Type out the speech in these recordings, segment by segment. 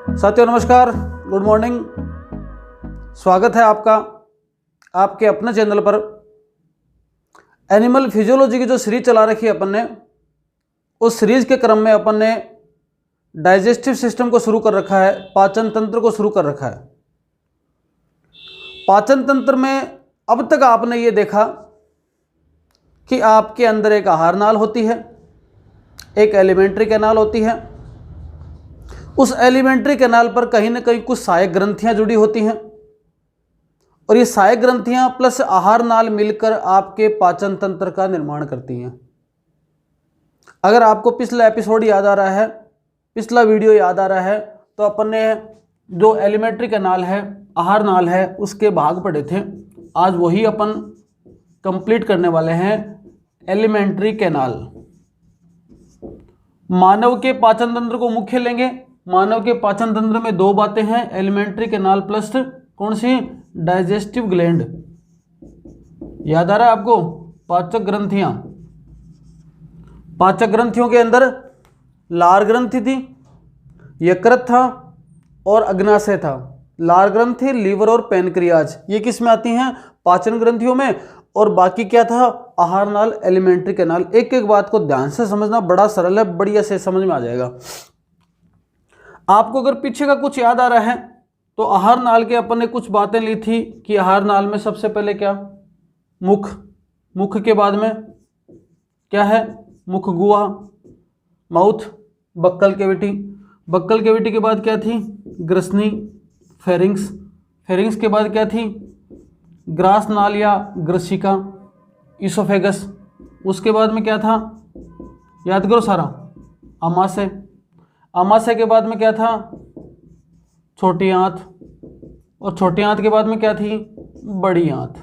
साथियों नमस्कार, good morning. स्वागत है आपका आपके अपने चैनल पर। एनिमल फिजियोलॉजी की जो सीरीज चला रखी है अपन ने, उस सीरीज के क्रम में अपन ने डाइजेस्टिव सिस्टम को शुरू कर रखा है, पाचन तंत्र को शुरू कर रखा है। पाचन तंत्र में अब तक आपने ये देखा कि आपके अंदर एक आहार नाल होती है, एक एलिमेंट्री कैनाल होती है। उस एलिमेंट्री कैनाल पर कहीं ना कहीं कुछ सहायक ग्रंथियां जुड़ी होती हैं और ये सहायक ग्रंथियां प्लस आहार नाल मिलकर आपके पाचन तंत्र का निर्माण करती हैं। अगर आपको पिछला एपिसोड याद आ रहा है, पिछला वीडियो याद आ रहा है, तो अपन ने जो एलिमेंट्री कैनाल है, आहार नाल है, उसके भाग पढ़े थे। आज वही अपन कंप्लीट करने वाले हैं। एलिमेंट्री कैनाल मानव के पाचन तंत्र को मुख्य लेंगे। मानव के पाचन तंत्र में दो बातें हैं, एलिमेंट्री कैनाल प्लस कौन सी, डाइजेस्टिव ग्लैंड। याद आ रहा है आपको, पाचक ग्रंथियां। पाचक ग्रंथियों के अंदर लार ग्रंथि थी, यकृत था और अग्नाशय था। लार ग्रंथि, लीवर और पैनक्रियाज, ये किस में आती हैं, पाचन ग्रंथियों में। और बाकी क्या था, आहार नाल, एलिमेंट्री कैनाल। एक एक बात को ध्यान से समझना, बड़ा सरल है, बढ़िया से समझ में आ जाएगा आपको। अगर पीछे का कुछ याद आ रहा है तो आहार नाल के अपन ने कुछ बातें ली थी कि आहार नाल में सबसे पहले क्या, मुख। मुख के बाद में क्या है, मुख गुहा, mouth, buccal cavity. Buccal cavity के बाद क्या थी, ग्रसनी, फेरिंग्स। फेरिंग्स के बाद क्या थी, ग्रास नाल या ग्रसिका, इसोफेगस। उसके बाद में क्या था, याद करो सारा, आमाशय। आमाशय के बाद में क्या था, छोटी आंत। और छोटी आंत के बाद में क्या थी, बड़ी आंत।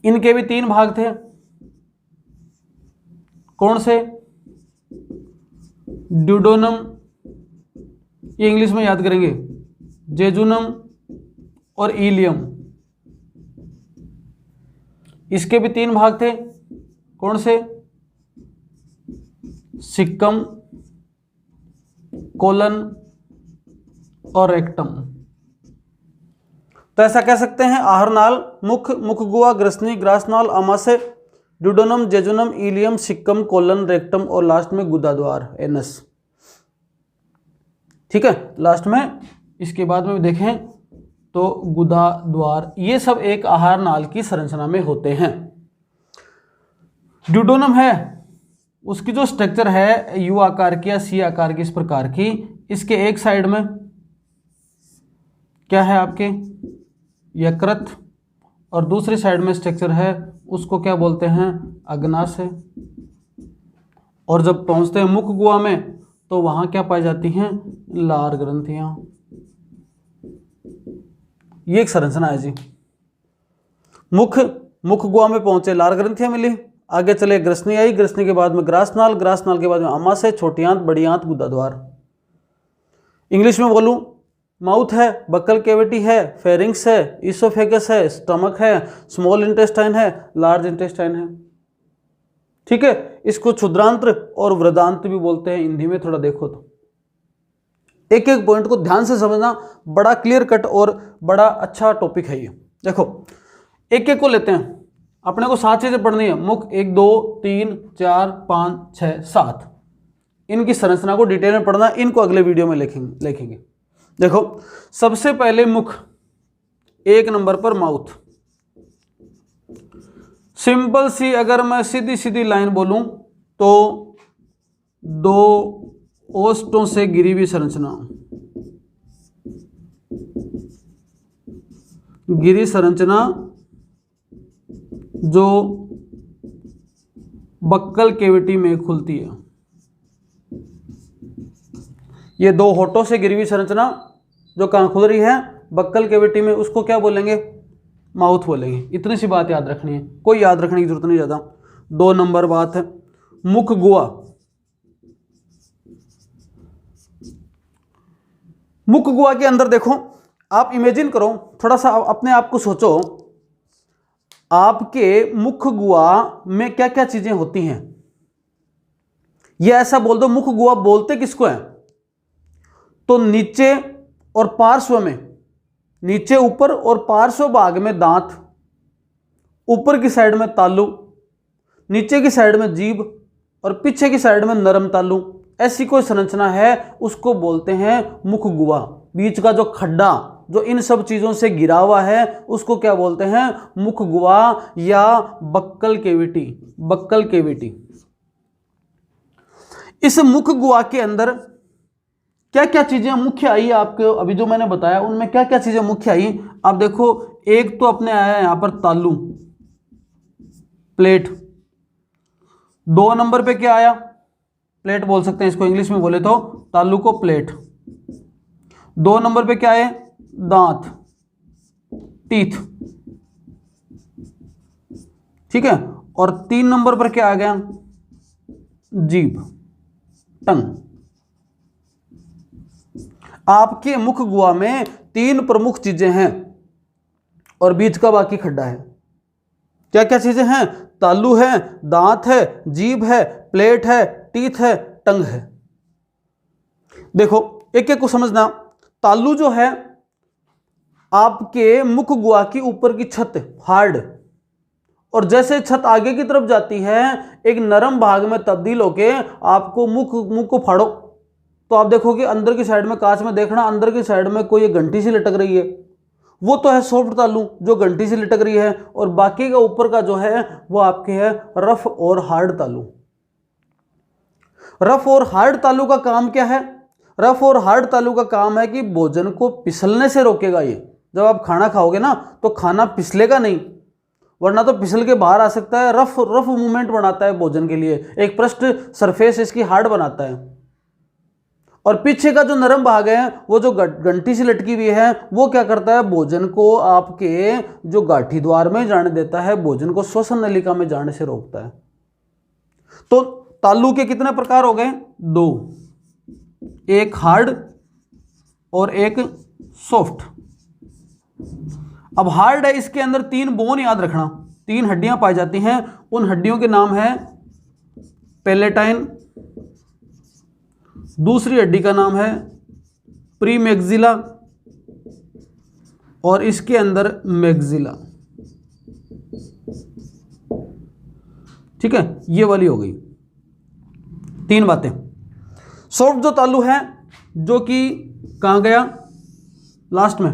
इनके भी तीन भाग थे, कौन से, ड्यूडोनम, ये इंग्लिश में याद करेंगे, जेजुनम और इलियम। इसके भी तीन भाग थे, कौन से, सिक्कम, कोलन और रेक्टम। तो ऐसा कह सकते हैं, आहार नाल, मुख, मुख गुहा, ग्रसनी, ग्रास नाल, आमाशय, duodenum, jejunum, ileum, caecum, colon, rectum और लास्ट में गुदा द्वार, एनस। ठीक है, लास्ट में इसके बाद में देखें तो गुदा द्वार, ये सब एक आहार नाल की संरचना में होते हैं। ड्यूडोनम है, उसकी जो स्ट्रक्चर है यू आकार की या सी आकार की, इस प्रकार की। इसके एक साइड में क्या है आपके, यकृत, और दूसरी साइड में स्ट्रक्चर है, उसको क्या बोलते हैं, अग्नाशय। और जब पहुंचते हैं मुख गुहा में तो वहां क्या पाई जाती हैं, लार ग्रंथियां। ये एक संरचना है जी। मुख गुहा में पहुंचे, लार ग्रंथियां मिली, आगे चले ग्रसनी आई, ग्रसनी के बाद में ग्रास नाल, ग्रास नाल के बाद में आमाशय, छोटी आंत, बड़ी आंत, गुदा द्वार। इंग्लिश में बोलूं, माउथ है, बक्कल कैविटी है, फेरिंग्स है, इसोफेगस है, स्टमक है, स्मॉल इंटेस्टाइन है, लार्ज इंटेस्टाइन है। ठीक है, इसको क्षुद्रांत्र और वृदांत्र भी बोलते हैं हिंदी में, थोड़ा देखो तो। एक एक पॉइंट को ध्यान से समझना, बड़ा क्लियर कट और बड़ा अच्छा टॉपिक है ये। देखो एक एक को लेते हैं, अपने को 7 चीजें पढ़नी है। मुख 1 2 3 4 5 6 7, इनकी संरचना को डिटेल में पढ़ना, इनको अगले वीडियो में लिखेंगे। देखो सबसे पहले मुख, 1 नंबर पर माउथ। सिंपल सी अगर मैं सीधी सीधी लाइन बोलूं तो 2 ओष्ठों से घिरी हुई संरचना, गिरी संरचना जो बक्कल कैविटी में खुलती है। ये 2 होठों से घिरी हुई संरचना जो कहां खुल रही है, बक्कल कैविटी में, उसको क्या बोलेंगे, माउथ बोलेंगे। इतनी सी बात याद रखनी है, कोई याद रखने की जरूरत नहीं ज्यादा। 2 नंबर बात है, मुख गुहा। मुख गुहा के अंदर देखो, आप इमेजिन करो, थोड़ा सा अपने आप को सोचो, आपके मुख गुहा में क्या क्या चीजें होती हैं। ये ऐसा बोल दो, मुख गुहा बोलते किसको है? तो नीचे और पार्श्व में, नीचे ऊपर और पार्श्व भाग में दांत, ऊपर की साइड में तालु, नीचे की साइड में जीभ और पीछे की साइड में नरम तालु, ऐसी कोई संरचना है उसको बोलते हैं मुख गुहा। बीच का जो खड्डा जो इन सब चीजों से घिरा हुआ है उसको क्या बोलते हैं? मुख गुहा या बक्कल केविटी। Buckle cavity. इस मुख गुहा के अंदर क्या क्या चीजें मुख्य आई आपको अभी जो मैंने बताया, उनमें क्या क्या चीजें मुख्य आई आप देखो। एक तो अपने आया यहां पर तालु, प्लेट। 2 नंबर पे क्या आया? प्लेट बोल सकते हैं इसको, इंग्लिश में बोले तो तालु को प्लेट। 2 नंबर पे क्या है? दांत, टीथ, ठीक है। और 3 नंबर पर क्या आ गया? जीभ, टंग। आपके मुख गुहा में 3 प्रमुख चीजें हैं और बीच का बाकी खड्डा है। क्या क्या चीजें हैं? तालु है, दांत है, जीभ है, प्लेट है, टीथ है, टंग है। देखो एक एक को समझना। तालु जो है आपके मुख गुहा की ऊपर की छत, हार्ड, और जैसे छत आगे की तरफ जाती है एक नरम भाग में तब्दील होके आपको मुख को फाड़ो तो आप देखोगे अंदर की साइड में, कांच में देखना, अंदर की साइड में कोई एक घंटी सी लटक रही है, वो तो है सॉफ्ट तालु जो घंटी से लटक रही है, और बाकी का ऊपर का जो है वो आपके है रफ और हार्ड तालु। रफ और हार्ड तालु का काम क्या है? रफ और हार्ड तालु का काम है कि भोजन को फिसलने से रोकेगा। ये जब आप खाना खाओगे ना तो खाना फिसलेगा नहीं, वरना तो फिसल के बाहर आ सकता है। रफ मूवमेंट बनाता है भोजन के लिए, एक पृष्ठ सरफेस इसकी हार्ड बनाता है। और पीछे का जो नरम भाग है वो जो घंटी से लटकी हुई है वो क्या करता है? भोजन को आपके जो गाठी द्वार में जाने देता है, भोजन को श्वसन नलिका में जाने से रोकता है। तो तालु के कितने प्रकार हो गए? 2, एक हार्ड और एक सॉफ्ट। अब हार्ड है, इसके अंदर 3 बोन याद रखना, 3 हड्डियां पाई जाती हैं। उन हड्डियों के नाम है पैलेटाइन, दूसरी हड्डी का नाम है प्रीमैक्सिला और इसके अंदर मैक्सिला, ठीक है। ये वाली हो गई 3 बातें। सॉफ्ट जो तालु है जो कि कहां गया? लास्ट में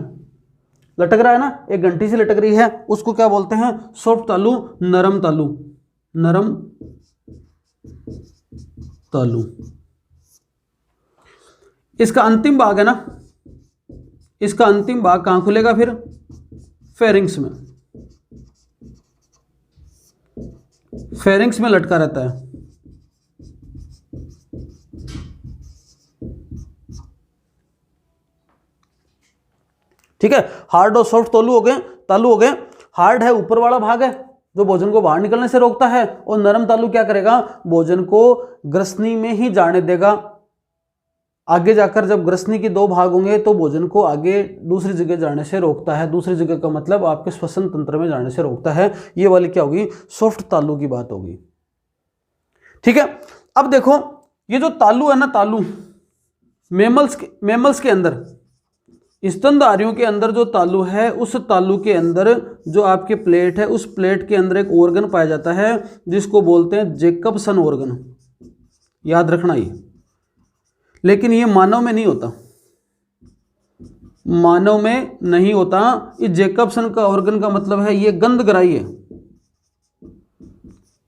लटक रहा है ना, एक घंटी से लटक रही है, उसको क्या बोलते हैं? सॉफ्ट तालु। नरम तालु, नरम तालु। इसका अंतिम भाग है ना, इसका अंतिम भाग कहां खुलेगा फिर? फेरिंग्स में। फेरिंग्स में लटका रहता है, ठीक है। हार्ड और सॉफ्ट तालु हो गए, तालु हो गए। हार्ड है ऊपर वाला भाग है जो भोजन को बाहर निकलने से रोकता है, और नरम तालु क्या करेगा? भोजन को ग्रसनी में ही जाने देगा। आगे जाकर जब ग्रसनी के 2 भाग होंगे तो भोजन को आगे दूसरी जगह जाने से रोकता है। दूसरी जगह का मतलब आपके श्वसन तंत्र में जाने से रोकता है। ये वाली क्या होगी? सॉफ्ट तालु की बात होगी, ठीक है। अब देखो ये जो तालु है ना, तालु मेमल्स के अंदर, स्तनधारियों के अंदर जो तालु है, उस तालु के अंदर जो आपके प्लेट है, उस प्लेट के अंदर एक ऑर्गन पाया जाता है जिसको बोलते हैं जैकबसन ऑर्गन। याद रखना ये, लेकिन ये मानव में नहीं होता, मानव में नहीं होता। इस जैकबसन का ऑर्गन का मतलब है ये गंधग्राही है,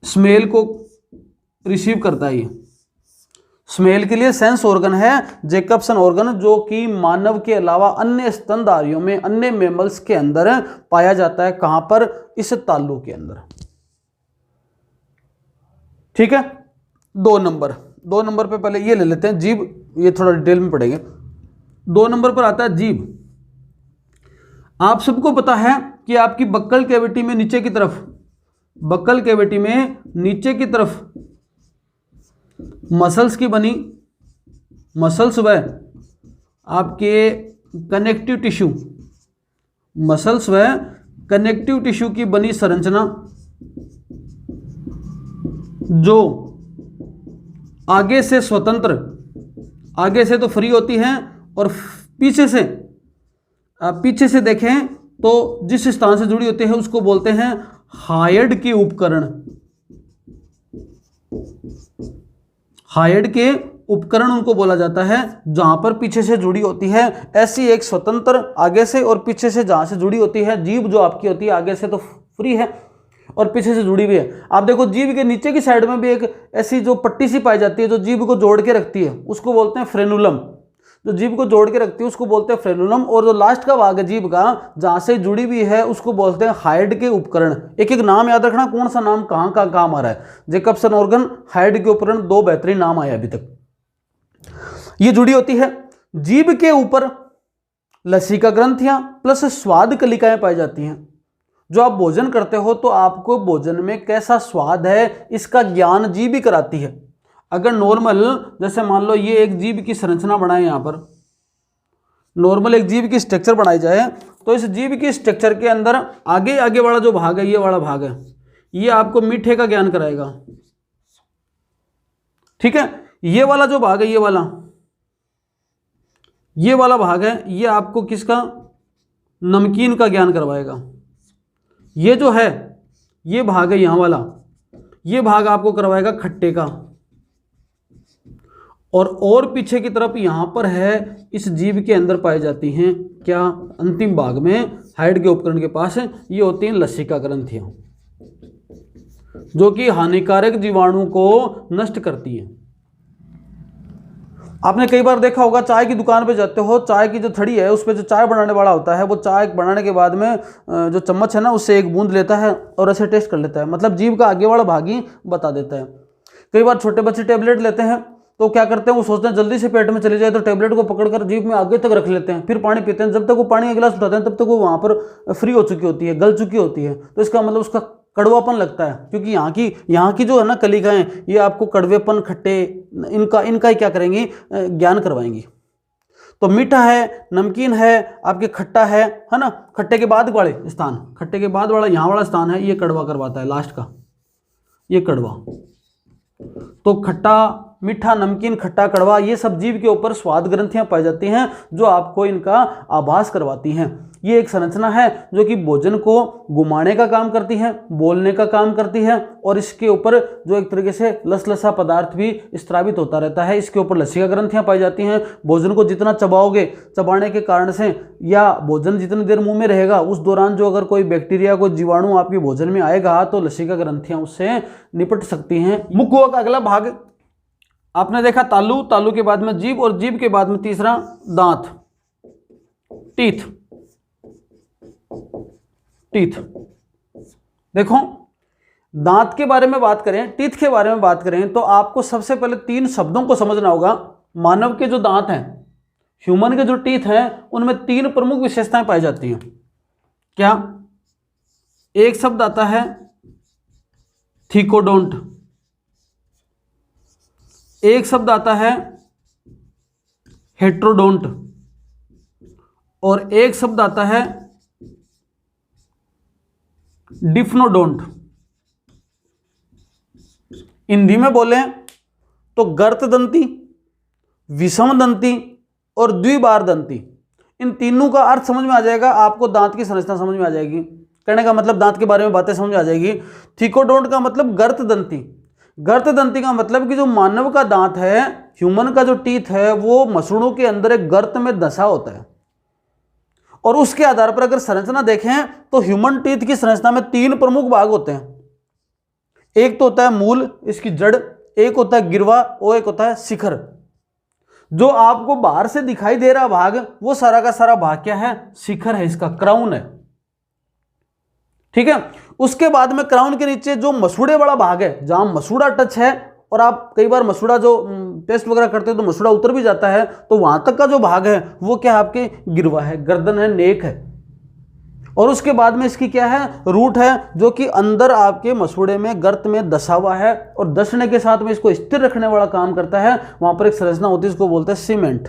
स्मेल को रिसीव करता है। ये स्मेल के लिए सेंस ऑर्गन है जैकबसन ऑर्गन, जो कि मानव के अलावा अन्य स्तनधारियों में, अन्य मेमल्स के अंदर पाया जाता है। कहां पर? इस तालु के अंदर, ठीक है। 2 नंबर पे पहले ये ले लेते हैं, जीभ। ये थोड़ा डिटेल में पढ़ेंगे। 2 नंबर पर आता है जीभ। आप सबको पता है कि आपकी बक्कल कैविटी में नीचे की तरफ, बक्कल कैविटी में नीचे की तरफ मसल्स की बनी, मसल्स व आपके कनेक्टिव टिश्यू, मसल्स व कनेक्टिव टिश्यू की बनी संरचना जो आगे से स्वतंत्र, आगे से तो फ्री होती हैं और पीछे से देखें तो जिस स्थान से जुड़ी होती है उसको बोलते हैं हायड के उपकरण। हायड के उपकरण उनको बोला जाता है जहां पर पीछे से जुड़ी होती है। ऐसी एक स्वतंत्र आगे से और पीछे से जहां से जुड़ी होती है जीभ जो आपकी होती है, आगे से तो फ्री है और पीछे से जुड़ी हुई है। आप देखो जीभ के नीचे की साइड में भी एक ऐसी जो पट्टी सी पाई जाती है जो जीभ को जोड़ के रखती है, उसको बोलते हैं फ्रेनुलम। जो जीभ को जोड़ के रखती है उसको बोलते हैं फ्रेनुलम। और जो लास्ट का भाग है जीभ का जहां से जुड़ी हुई है उसको बोलते हैं हायड के उपकरण। एक एक नाम याद रखना, कौन सा नाम कहां का काम आ रहा है। जैकबसन ऑर्गन, हायड के उपकरण, दो बेहतरीन नाम आए अभी तक। ये जुड़ी होती है। जीभ के ऊपर लसिका ग्रंथियां प्लस स्वाद कलिकाएं पाई जाती हैं। जो आप भोजन करते हो तो आपको भोजन में कैसा स्वाद है इसका ज्ञान जीभ ही कराती है। अगर नॉर्मल, जैसे मान लो ये एक जीभ की संरचना बनाए, यहां पर नॉर्मल एक जीभ की स्ट्रक्चर बनाई जाए तो इस जीभ की स्ट्रक्चर के अंदर आगे आगे वाला जो भाग है, ये वाला भाग है, ये आपको मीठे का ज्ञान कराएगा। ठीक है, ये वाला जो भाग है, ये वाला भाग है, ये आपको किसका, नमकीन का ज्ञान करवाएगा। ये जो है ये भाग है यहां वाला, ये भाग आपको करवाएगा खट्टे का। और पीछे की तरफ यहां पर है, इस जीभ के अंदर पाई जाती हैं क्या, अंतिम भाग में हाइड के उपकरण के पास ये होती हैं लसिका ग्रंथियां, जो कि हानिकारक जीवाणु को नष्ट करती हैं। आपने कई बार देखा होगा, चाय की दुकान पे जाते हो, चाय की जो थड़ी है उस पर जो चाय बनाने वाला होता है वो चाय बनाने के बाद में जो चम्मच है ना उससे एक बूंद लेता है और ऐसे टेस्ट कर लेता है, मतलब जीभ का आगे वाला भाग ही बता देता है। कई बार छोटे बच्चे टेबलेट लेते हैं तो क्या करते हैं, वो सोचते हैं जल्दी से पेट में चले जाए तो टेबलेट को पकड़कर जीभ में आगे तक रख लेते हैं, फिर पानी पीते हैं। जब तक वो पानी का गिलास उठाते हैं तब तक वो वहाँ पर फ्री हो चुकी होती है, गल चुकी होती है। तो इसका मतलब उसका कड़वापन लगता है, क्योंकि यहाँ की जो है ना कलिकाएं, ये आपको कड़वेपन, खट्टे, इनका ही क्या करेंगी, ज्ञान करवाएंगी। तो मीठा है, नमकीन है, आपके खट्टा है ना, खट्टे के बाद वाले स्थान, खट्टे के बाद वाला यहाँ वाला स्थान है, ये कड़वा करवाता है लास्ट का, ये कड़वा। तो खट्टा, मीठा, नमकीन, खट्टा, कड़वा, ये सब जीभ के ऊपर स्वाद ग्रंथियां पाई जाती हैं जो आपको इनका आभास करवाती हैं। ये एक संरचना है जो कि भोजन को घुमाने का काम करती है, बोलने का काम करती है, और इसके ऊपर जो एक तरीके से लसलसा पदार्थ भी स्त्रावित होता रहता है। इसके ऊपर लसिका ग्रंथियां पाई जाती हैं। भोजन को जितना चबाओगे, चबाने के कारण से या भोजन जितनी देर मुंह में रहेगा उस दौरान जो अगर कोई बैक्टीरिया, कोई जीवाणु आपके भोजन में आएगा तो लसिका ग्रंथियां उससे निपट सकती हैं। मुख का अगला भाग आपने देखा तालू, तालू के बाद में जीभ, और जीभ के बाद में तीसरा दांत, टीथ। देखो, दांत के बारे में बात करें, टीथ के बारे में बात करें तो आपको सबसे पहले 3 शब्दों को समझना होगा। मानव के जो दांत हैं, ह्यूमन के जो टीथ हैं, उनमें 3 प्रमुख विशेषताएं पाई जाती हैं। क्या? एक शब्द आता है थीकोडोंट, एक शब्द आता है हेट्रोडोंट, और एक शब्द आता है डिफ्नोडोंट। हिंदी में बोले तो गर्तदंती, विषमदंती और द्विबारदंती। इन तीनों का अर्थ समझ में आ जाएगा, आपको दांत की संरचना समझ में आ जाएगी। कहने का मतलब दांत के बारे में बातें समझ में आ जाएगी। थीकोडोंट का मतलब गर्तदंती, गर्तदंती का मतलब कि जो मानव का दांत है, ह्यूमन का जो टीथ है, वो मसूड़ों के अंदर एक गर्त में धंसा होता है। और उसके आधार पर अगर संरचना देखें तो ह्यूमन टीथ की संरचना में 3 प्रमुख भाग होते हैं। एक तो होता है मूल, इसकी जड़, एक होता है गिरवा, और एक होता है शिखर। जो आपको बाहर से दिखाई दे रहा भाग, वो सारा का सारा भाग क्या है, शिखर है, इसका क्राउन है। ठीक है। उसके बाद में क्राउन के नीचे जो मसूड़े वाला भाग है, जहां मसूड़ा टच है, और आप कई बार मसूड़ा जो पेस्ट वगैरह करते हो तो मसूड़ा उतर भी जाता है, तो वहां तक का जो भाग है वो क्या है, आपके गिरवा है, गर्दन है, नेक है। और उसके बाद में इसकी क्या है, रूट है, जो कि अंदर आपके मसूड़े में गर्त में धसा हुआ है, और धसने के साथ में इसको स्थिर रखने वाला काम करता है। वहां पर एक संरचना होती है, इसको बोलते हैं सीमेंट।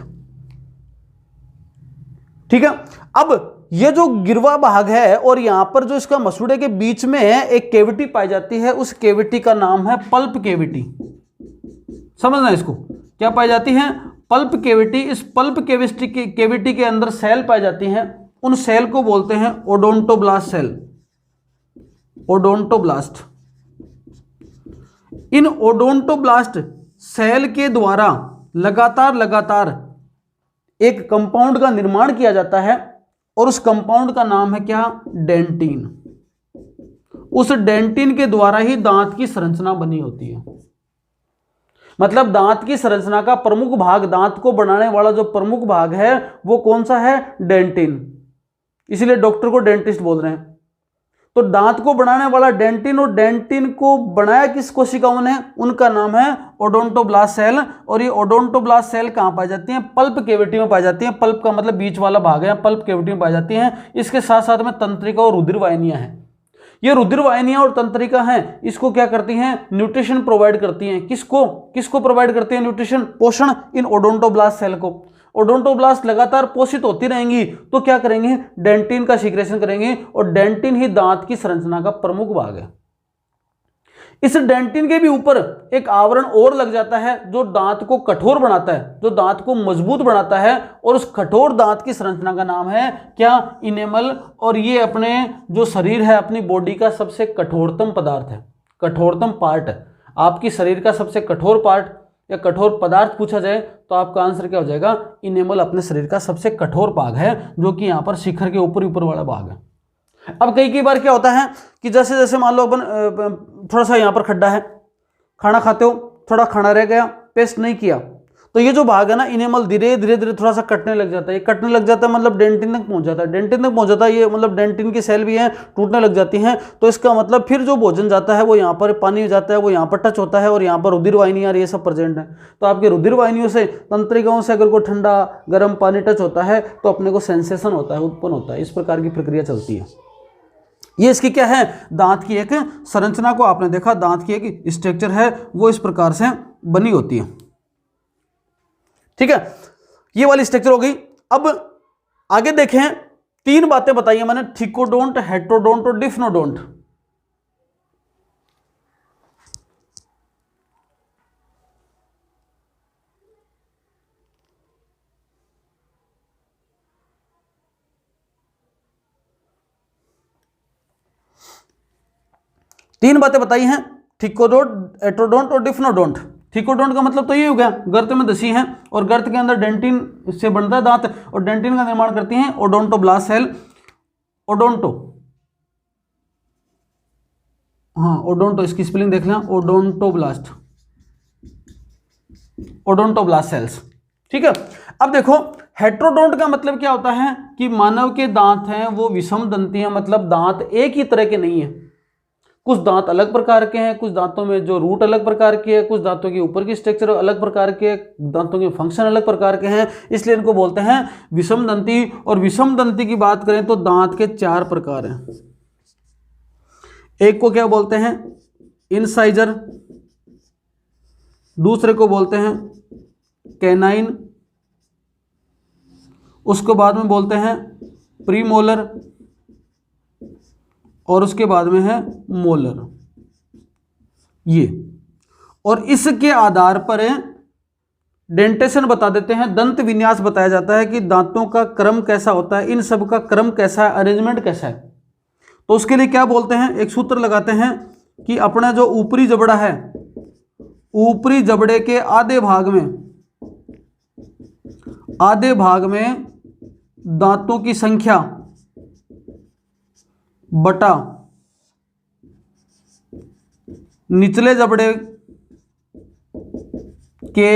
ठीक है। अब ये जो गिरवा भाग है, और यहां पर जो इसका मसूड़े के बीच में एक केविटी पाई जाती है, उस केविटी का नाम है पल्प केविटी। समझना इसको, क्या पाई जाती है, पल्प केविटी, इस पल्प केविटी के अंदर सेल पाई जाती हैं, उन सेल को बोलते हैं ओडोंटोब्लास्ट सेल, ओडोंटोब्लास्ट। इन ओडोंटोब्लास्ट सेल के द्वारा लगातार एक कंपाउंड का निर्माण किया जाता है और उस कंपाउंड का नाम है क्या? डेंटिन। उस डेंटिन के द्वारा ही दांत की संरचना बनी होती है। मतलब दांत की संरचना का प्रमुख भाग, दांत को बनाने वाला जो प्रमुख भाग है वो कौन सा है? डेंटिन। इसलिए डॉक्टर को डेंटिस्ट बोल रहे हैं। तो दांत को बनाने वाला डेंटिन, और डेंटिन को बनाया किस कोशिकाओं ने? उनका नाम है ओडोंटोब्लास्ट सेल। और ये ओडोंटोब्लास्ट सेल कहां पाई जाती हैं? पल्प केविटी में पाई जाती हैं। पल्प का मतलब बीच वाला भाग है, पल्प केविटी में पाई जाती हैं। इसके साथ साथ में तंत्रिका और रुधिर वाहिनियां हैं। ये रुधिर वाहिनियां और तंत्रिका हैं, इसको क्या करती हैं? न्यूट्रिशन प्रोवाइड करती हैं। किसको प्रोवाइड करती हैं न्यूट्रिशन? पोषण इन ओडोंटोब्लास्ट सेल को। ओडोंटोब्लास्ट लगातार पोषित होती रहेंगी तो क्या करेंगे? डेंटिन का सीक्रेशन करेंगे, और डेंटिन ही दांत की संरचना का प्रमुख भाग है। इस डेंटिन के भी ऊपर एक आवरण और लग जाता है जो दांत को कठोर बनाता है, जो दांत को मजबूत बनाता है, और उस कठोर दांत की संरचना का नाम है क्या? इनेमल। और ये अपने जो शरीर है, अपनी बॉडी का सबसे कठोरतम पदार्थ है, कठोरतम पार्ट है। आपकी शरीर का सबसे कठोर पार्ट या कठोर पदार्थ पूछा जाए तो आपका आंसर क्या हो जाएगा? इनेमल अपने शरीर का सबसे कठोर भाग है, जो कि यहाँ पर शिखर के ऊपर वाला भाग है। अब कई बार क्या होता है कि जैसे जैसे मान लो अपन थोड़ा सा यहाँ पर खड्डा है, खाना खाते हो, थोड़ा खाना रह गया, पेस्ट नहीं किया, तो ये जो भाग है ना इनेमल धीरे धीरे थोड़ा सा कटने लग जाता है। ये कटने लग जाता है मतलब डेंटिन तक पहुंच जाता है, डेंटिन तक पहुंच जाता है। ये मतलब डेंटिन की सेल भी हैं, टूटने लग जाती हैं। तो इसका मतलब फिर जो भोजन जाता है वो यहाँ पर पानी जाता है, वो यहाँ पर टच होता है, और यहाँ पर रुधिर वाहिनियाँ ये सब प्रेजेंट है। तो आपके रुधिर वाहिनियों से, तंत्रिकाओं से अगर कोई ठंडा गर्म पानी टच होता है तो अपने को सेंसेशन होता है, उत्पन्न होता है। इस प्रकार की प्रक्रिया चलती है। ये इसकी क्या है? दांत की एक संरचना को आपने देखा, दांत की एक स्ट्रक्चर है वो इस प्रकार से बनी होती है। ठीक है, ये वाली स्ट्रक्चर हो गई। अब आगे देखें, 3 बातें बताई मैंने, थिकोडोंट, हेटेरोडोंट और डिफ्नोडोंट। तीन बातें बताई हैं, थिकोडोंट, हेटेरोडोंट और डिफ्नोडोंट। थिकोडोंट का मतलब तो ये हो गया, गर्त में धसी है और गर्त के अंदर डेंटिन से बनता है दांत, और डेंटिन का निर्माण करती हैं ओडोंटोब्लास्ट सेल। ओडोंटो, हाँ ओडोंटो, इसकी स्पेलिंग देख लें, ओडोंटोब्लास्ट, ओडोंटोब्लास्ट सेल्स। ठीक है, अब देखो हेटेरोडोंट का मतलब क्या होता है कि मानव के दांत हैं वो विषम दंती हैं, मतलब दांत एक ही तरह के नहीं है। कुछ दांत अलग प्रकार के हैं, कुछ दांतों में जो रूट अलग प्रकार की है, कुछ दांतों के ऊपर की स्ट्रक्चर अलग प्रकार के, दांतों के फंक्शन अलग प्रकार के हैं, इसलिए इनको बोलते हैं विषम दंती। और विषम दंती की बात करें तो दांत के 4 प्रकार हैं। एक को क्या बोलते हैं? इंसाइजर, दूसरे को बोलते हैं कैनाइन, उसको बाद में बोलते हैं प्रीमोलर, और उसके बाद में है मोलर। ये, और इसके आधार पर डेंटेशन बता देते हैं, दंत विन्यास बताया जाता है कि दांतों का क्रम कैसा होता है, इन सब का क्रम कैसा है, अरेंजमेंट कैसा है। तो उसके लिए क्या बोलते हैं? एक सूत्र लगाते हैं कि अपना जो ऊपरी जबड़ा है, ऊपरी जबड़े के आधे भाग में दांतों की संख्या बटा निचले जबड़े के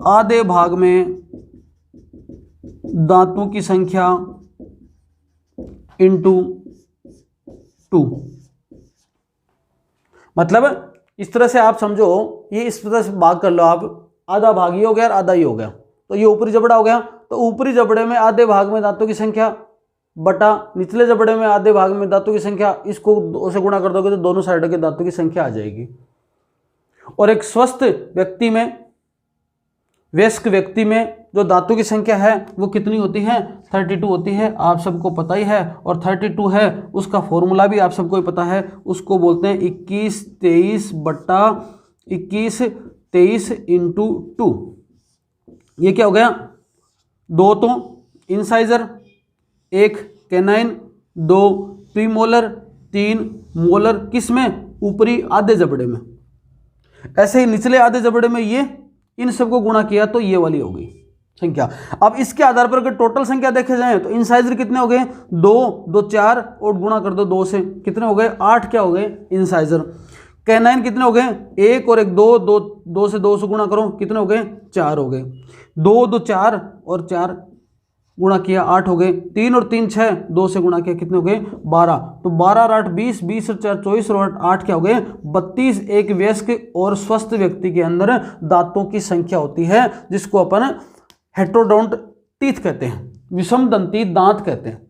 आधे भाग में दांतों की संख्या इंटू 2। मतलब इस तरह से आप समझो, ये इस तरह से भाग कर लो आप, आधा भाग ये हो गया और आधा ही हो गया, तो ये ऊपरी जबड़ा हो गया। तो ऊपरी जबड़े में आधे भाग में दांतों की संख्या बटा निचले जबड़े में आधे भाग में दांतों की संख्या, इसको 2 से गुणा कर दोगे तो दोनों साइडों के दांतों की संख्या आ जाएगी। और एक स्वस्थ व्यक्ति में, वयस्क व्यक्ति में जो दांतों की संख्या है वो कितनी होती है? 32 होती है, आप सबको पता ही है। और 32 है उसका फॉर्मूला भी आप सबको ही पता है, उसको बोलते हैं 21 23 बटा 21 23 इंटू 2, ये क्या हो गया, 2 तो इंसाइजर, 1 कैनाइन, 2 प्रीमोलर, 3 मोलर, किस में, ऊपरी आधे जबड़े में। ऐसे ही निचले आधे जबड़े में ये, इन सबको गुणा किया तो ये वाली हो गई संख्या। अब इसके आधार पर अगर टोटल संख्या देखे जाए तो इंसाइजर कितने हो गए, 2, 2 4 और गुणा कर दो 2 से, कितने हो गए, 8 क्या हो गए इंसाइजर। कैनाइन कितने हो गए, 1 और 1 2, 2 से 2 से गुणा करो, कितने हो गए, 4 हो गए। 2 2 4 और 4 गुणा किया 8 हो गए। 3 और 3 6, 2 से गुणा किया कितने हो गए, 12। तो 12 और 8 20, 20 और 4 24 और 8 क्या हो गए, 32। एक वयस्क और स्वस्थ व्यक्ति के अंदर दांतों की संख्या होती है, जिसको अपन हेट्रोडोंट टीथ कहते हैं, विषम दंती दांत कहते हैं।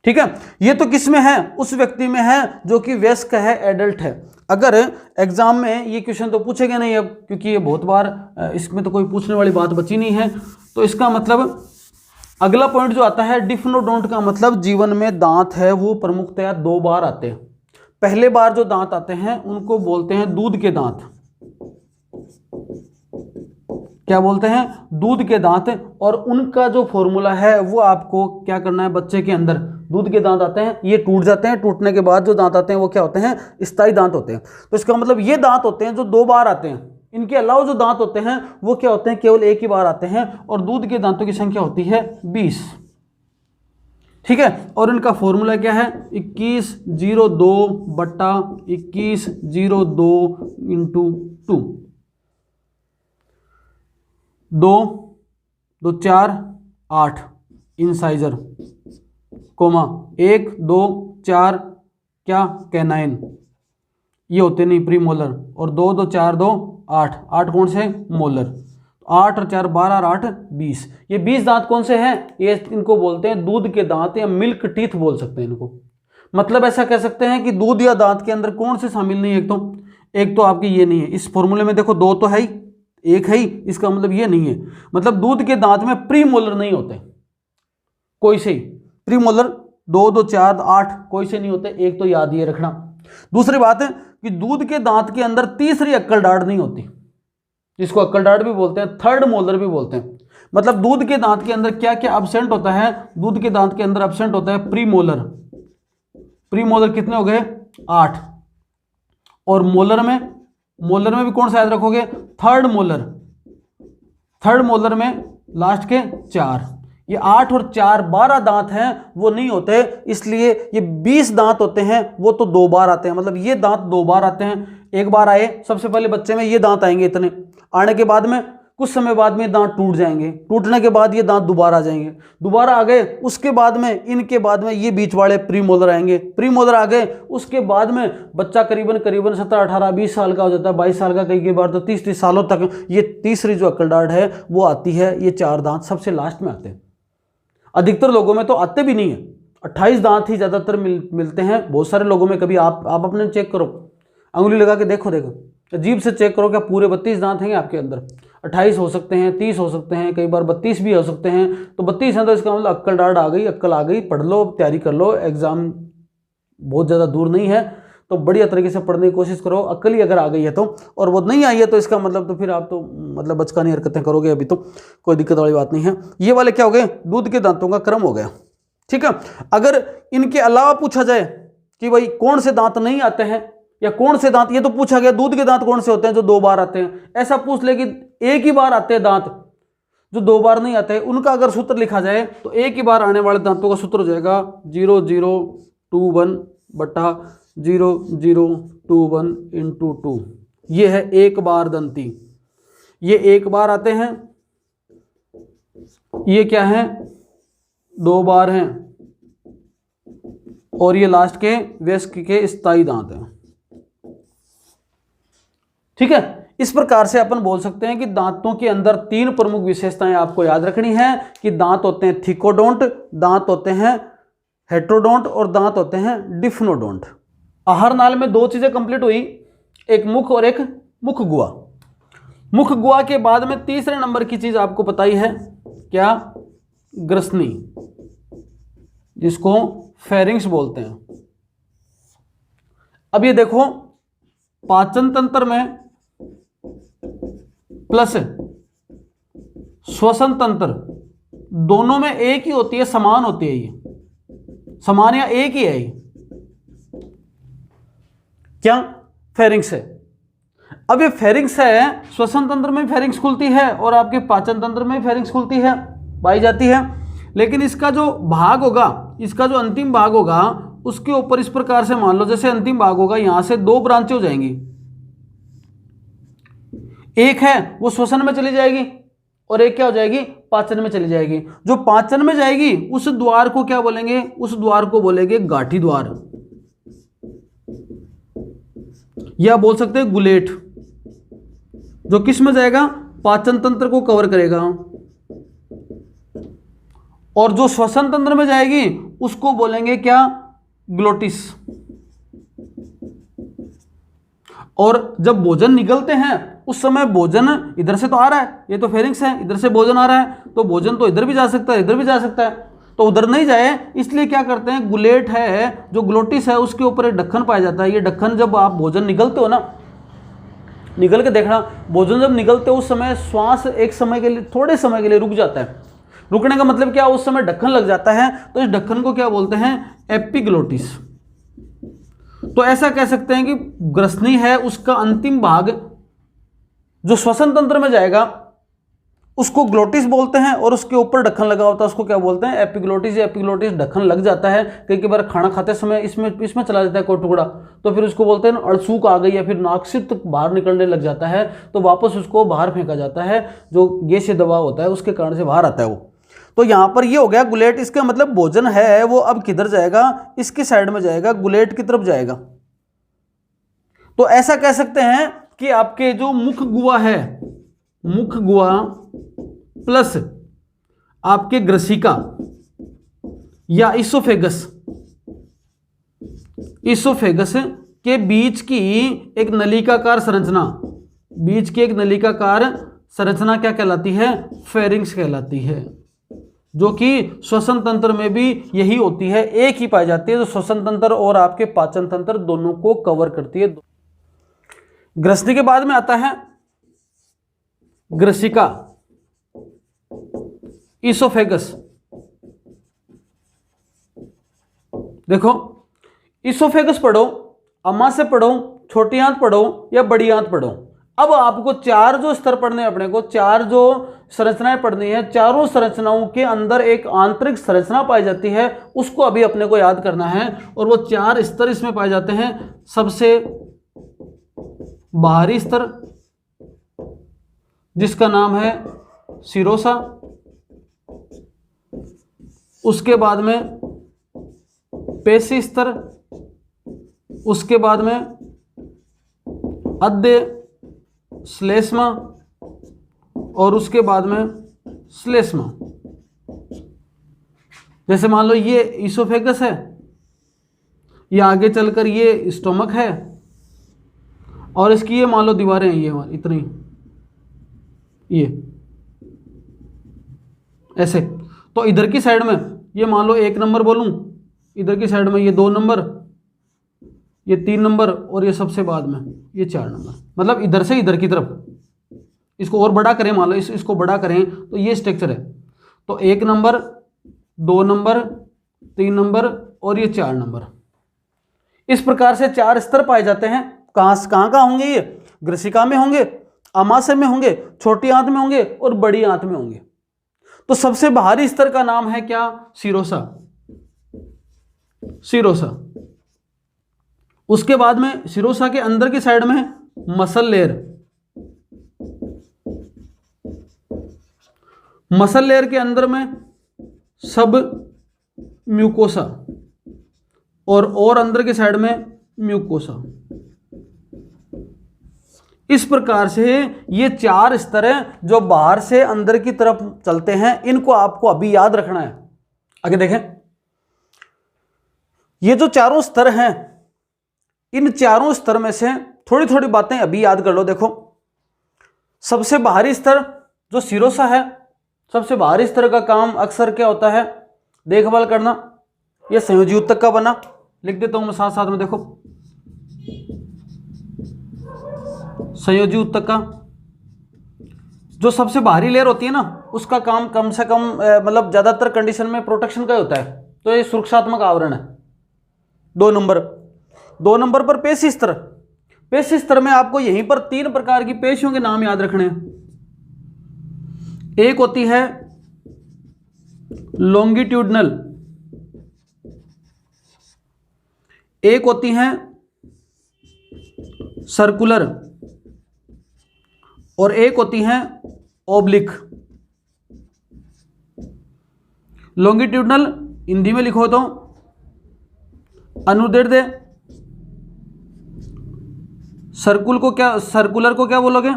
ठीक है, ये तो किस में है, उस व्यक्ति में है जो कि वयस्क है, एडल्ट है। अगर एग्जाम में ये क्वेश्चन तो पूछेगा नहीं अब, क्योंकि ये बहुत बार इसमें तो कोई पूछने वाली बात बची नहीं है। तो इसका मतलब अगला पॉइंट जो आता है डिफनोडोंट का मतलब जीवन में दांत है वो प्रमुखतया 2 बार आते हैं। पहले बार जो दांत आते हैं उनको बोलते हैं दूध के दांत। क्या बोलते हैं, दूध के दांत। और उनका जो फॉर्मूला है वो आपको क्या करना है, बच्चे के अंदर दूध के दांत आते हैं, ये टूट जाते हैं, टूटने के बाद जो दांत आते हैं वो क्या होते हैं, स्थायी दांत होते हैं। तो इसका मतलब ये दांत होते हैं जो 2 बार आते हैं। इनके अलावा जो दांत होते हैं वो क्या होते हैं, केवल एक ही बार आते हैं। और दूध के दांतों की संख्या होती है 20। ठीक है, और इनका फॉर्मूला क्या है, 21/02 बटा 21/02 इंटू 2। 2 2 4 8 इंसाइजर, कोमा 1 2 4 क्या कैनाइन, ये होते नहीं प्रीमोलर। और 2 2 4 2 8, 8 कौन से, मोलर। 8 और 4 12 और 8 20। ये 20 दांत कौन से हैं, ये इनको बोलते हैं दूध के दांत या मिल्क टीथ बोल सकते हैं इनको। मतलब ऐसा कह सकते हैं कि दूध या दांत के अंदर कौन से शामिल नहीं है, एक तो आपकी ये नहीं है। इस फॉर्मूले में देखो 2 तो है ही, 1 है ही, इसका मतलब ये नहीं है। मतलब दूध के दांत में प्रीमोलर नहीं होते कोई से ही। प्रीमोलर 2 2 4 8 कोई से नहीं होते, एक तो याद ये रखना। दूसरी बात है कि दूध के दांत के अंदर तीसरी अक्कल डाढ़ नहीं होती, जिसको अक्कल डाढ़ भी बोलते हैं, थर्ड मोलर भी बोलते हैं। मतलब दूध के दांत के अंदर क्या क्या एब्सेंट होता है, दूध के दांत के अंदर एब्सेंट होता है प्रीमोलर। प्रीमोलर कितने हो गए, 8। और मोलर में भी कौन सा याद रखोगे, थर्ड मोलर। थर्ड मोलर में लास्ट के 4। ये 8 और 4 12 दांत हैं वो नहीं होते, इसलिए ये 20 दांत होते हैं वो तो 2 बार आते हैं। मतलब ये दांत 2 बार आते हैं। एक बार आए सबसे पहले बच्चे में ये दांत आएंगे, इतने आने के बाद में कुछ समय बाद में दांत टूट जाएंगे, टूटने के बाद ये दांत दोबारा आ जाएंगे, दोबारा आ गए उसके बाद में इनके बाद में ये बीच वाले प्रीमोलर आएंगे, प्रीमोलर आ गए उसके बाद में बच्चा करीबन 17 18 20 साल का हो जाता है, 22 साल का, कई बार तो 30 सालों तक ये तीसरी जो अक्ल डाढ़ है वो आती है। ये 4 दांत सबसे लास्ट में आते हैं। अधिकतर लोगों में तो आते भी नहीं है, 28 दांत ही ज्यादातर मिलते हैं। बहुत सारे लोगों में कभी आप अपने चेक करो, अंगुली लगा के देखो अजीब से चेक करो, क्या पूरे 32 दांत हैं आपके अंदर? 28 हो सकते हैं, 30 हो सकते हैं, कई बार 32 भी हो सकते हैं। तो 32 हैं तो इसका मतलब अक्ल डाढ़ आ गई, अक्ल आ गई। पढ़ लो, तैयारी कर लो, एग्जाम बहुत ज़्यादा दूर नहीं है, तो बढ़िया तरीके से पढ़ने की कोशिश करो। अक्ल ही अगर आ गई है तो, और वो नहीं आई है तो इसका मतलब तो फिर आप तो मतलब बचकानी हरकतें करोगे, अभी तो कोई दिक्कत वाली बात नहीं है। ये वाले क्या हो गए, दूध के दांतों का क्रम हो गया। ठीक है, अगर इनके अलावा पूछा जाए कि भाई कौन से दांत नहीं आते हैं या कौन से दांत, ये तो पूछा गया दूध के दांत कौन से होते हैं जो 2 बार आते हैं, ऐसा पूछ ले कि एक ही बार आते हैं दांत जो 2 बार नहीं आते हैं, उनका अगर सूत्र लिखा जाए तो एक ही बार आने वाले दांतों का सूत्र हो जाएगा 0021 बटा 0021 इंटू 2। ये है एक बार दंती, ये एक बार आते हैं, ये क्या है 2 बार हैं, और ये लास्ट के वयस्क के स्थायी दांत हैं। ठीक है, इस प्रकार से अपन बोल सकते हैं कि दांतों के अंदर 3 प्रमुख विशेषताएं आपको याद रखनी है कि दांत होते हैं थिकोडोंट, दांत होते हैं हेट्रोडोंट और दांत होते हैं डिफनोडोंट। आहार नाल में 2 चीजें कंप्लीट हुई, एक मुख और एक मुख गुहा। मुख गुहा के बाद में तीसरे नंबर की चीज आपको बताई है क्या, ग्रसनी, जिसको फेरिंग्स बोलते हैं। अब ये देखो पाचन तंत्र में प्लस श्वसन तंत्र, दोनों में एक ही होती है, समान होती है, ये समान या एक ही है ये, क्या फेरिंक्स है। अब ये फेरिंक्स है, श्वसन तंत्र में फेरिंक्स खुलती है और आपके पाचन तंत्र में फेरिंक्स खुलती है, पाई जाती है। लेकिन इसका जो भाग होगा, इसका जो अंतिम भाग होगा, उसके ऊपर इस प्रकार से मान लो, जैसे अंतिम भाग होगा, यहां से दो ब्रांचें हो जाएंगी। एक है वो श्वसन में चली जाएगी और एक क्या हो जाएगी, पाचन में चली जाएगी। जो पाचन में जाएगी उस द्वार को क्या बोलेंगे, उस द्वार को बोलेंगे गाठी द्वार, या बोल सकते हैं गुलेट। जो किस में जाएगा, पाचन तंत्र को कवर करेगा। और जो श्वसन तंत्र में जाएगी उसको बोलेंगे क्या, ग्लोटिस। और जब भोजन निगलते हैं उस समय भोजन इधर से तो आ रहा है, ये तो फेरिंक्स है, इधर से भोजन आ रहा है, तो भोजन तो इधर भी जा सकता है, इधर भी जा सकता है, तो उधर नहीं जाए, इसलिए क्या करते हैं, गुलेट है जो ग्लोटिस है उसके ऊपर एक ढक्कन पाया जाता है। ये ढक्कन जब आप भोजन निगलते हो ना, निगल के देखना, भोजन जब निगलते हो उस समय श्वास एक समय के लिए, थोड़े समय के लिए रुक जाता है। रुकने का मतलब क्या, उस समय ढक्कन लग जाता है, तो इस ढक्कन को क्या बोलते हैं, एपिग्लोटिस। तो ऐसा कह सकते हैं कि ग्रसनी है, उसका अंतिम भाग जो श्वसन तंत्र में जाएगा उसको ग्लोटिस बोलते हैं, और उसके ऊपर ढक्कन लगा होता है उसको क्या बोलते हैं, एपिग्लोटिस। एपिग्लोटिस ढक्कन लग जाता है, कई बार खाना खाते समय इसमें चला जाता है कोई टुकड़ा, तो फिर उसको बोलते हैं अड़सूक आ गई, या फिर नाक से तक बाहर निकलने लग जाता है, तो वापस उसको बाहर फेंका जाता है, जो गैसीय दबाव होता है उसके कारण से बाहर आता है वो। तो यहाँ पर ये हो गया गुलेट, इसका मतलब भोजन है वो अब किधर जाएगा, इसकी साइड में जाएगा, गुलेट की तरफ जाएगा। तो ऐसा कह सकते हैं कि आपके जो मुख गुहा है, मुख गुहा प्लस आपके ग्रसिका या इसोफेगस, इसोफेगस के बीच की एक नलिकाकार संरचना, बीच की एक नलिकाकार संरचना क्या कहलाती है, फेरिंक्स कहलाती है, जो कि श्वसन तंत्र में भी यही होती है, एक ही पाई जाती है, जो श्वसन तंत्र और आपके पाचन तंत्र दोनों को कवर करती है। ग्रसनी के बाद में आता है ग्रसिका, इसोफेगस। देखो, इसोफेगस पढ़ो, अम्मा से पढ़ो, छोटी आंत पढ़ो या बड़ी आंत पढ़ो, अब आपको चार जो स्तर पढ़ने हैं, अपने को चार जो संरचनाएं पढ़नी है, चारों संरचनाओं के अंदर एक आंतरिक संरचना पाई जाती है, उसको अभी अपने को याद करना है। और वो चार स्तर इसमें पाए जाते हैं। सबसे बाहरी स्तर जिसका नाम है सिरोसा, उसके बाद में पेशी स्तर, उसके बाद में अद्य श्लेष्मा, और उसके बाद में श्लेष्मा। जैसे मान लो ये इसोफेगस है, ये आगे चलकर ये स्टोमक है, और इसकी ये मान लो दीवारें हैं, ये इतनी, ये ऐसे। तो इधर की साइड में ये मान लो 1 नंबर बोलूं, इधर की साइड में ये 2 नंबर, ये 3 नंबर, और ये सबसे बाद में ये 4 नंबर, मतलब इधर से इधर की तरफ। इसको और बड़ा करें, मान लो इसको बड़ा करें तो ये स्ट्रक्चर है। तो 1 नंबर, 2 नंबर, 3 नंबर और ये 4 नंबर। इस प्रकार से 4 स्तर पाए जाते हैं। कहाँ होंगे ये, ग्रसिका में होंगे, आमाशय में होंगे, छोटी आंत में होंगे और बड़ी आंत में होंगे। तो सबसे बाहरी स्तर का नाम है क्या, सिरोसा, सिरोसा। उसके बाद में सिरोसा के अंदर की साइड में मसल लेयर, मसल लेयर के अंदर में सब म्यूकोसा, और अंदर की साइड में म्यूकोसा। इस प्रकार से ये 4 स्तर हैं जो बाहर से अंदर की तरफ चलते हैं। इनको आपको अभी याद रखना है। आगे देखें, ये जो चारों स्तर हैं, इन चारों स्तर में से थोड़ी थोड़ी बातें अभी याद कर लो। देखो, सबसे बाहरी स्तर जो सिरोसा है, सबसे बाहरी स्तर का काम अक्सर क्या होता है, देखभाल करना। यह संयोजी ऊतक का बना, लिख देता हूं मैं साथ साथ में। देखो, संयोजी ऊतक का, जो सबसे बाहरी लेयर होती है ना, उसका काम कम से कम मतलब ज़्यादातर कंडीशन में प्रोटेक्शन का ही होता है, तो ये सुरक्षात्मक आवरण है। 2 नंबर पर पेशी स्तर। पेशी स्तर में आपको यहीं पर 3 प्रकार की पेशियों के नाम याद रखने हैं। एक होती है लॉन्गिट्यूडनल, एक होती है सर्कुलर, और एक होती है ओब्लिक। लॉन्गिट्यूडनल हिंदी में लिखो तो अनुदैर्ध्य। सर्कुलर को क्या बोलोगे?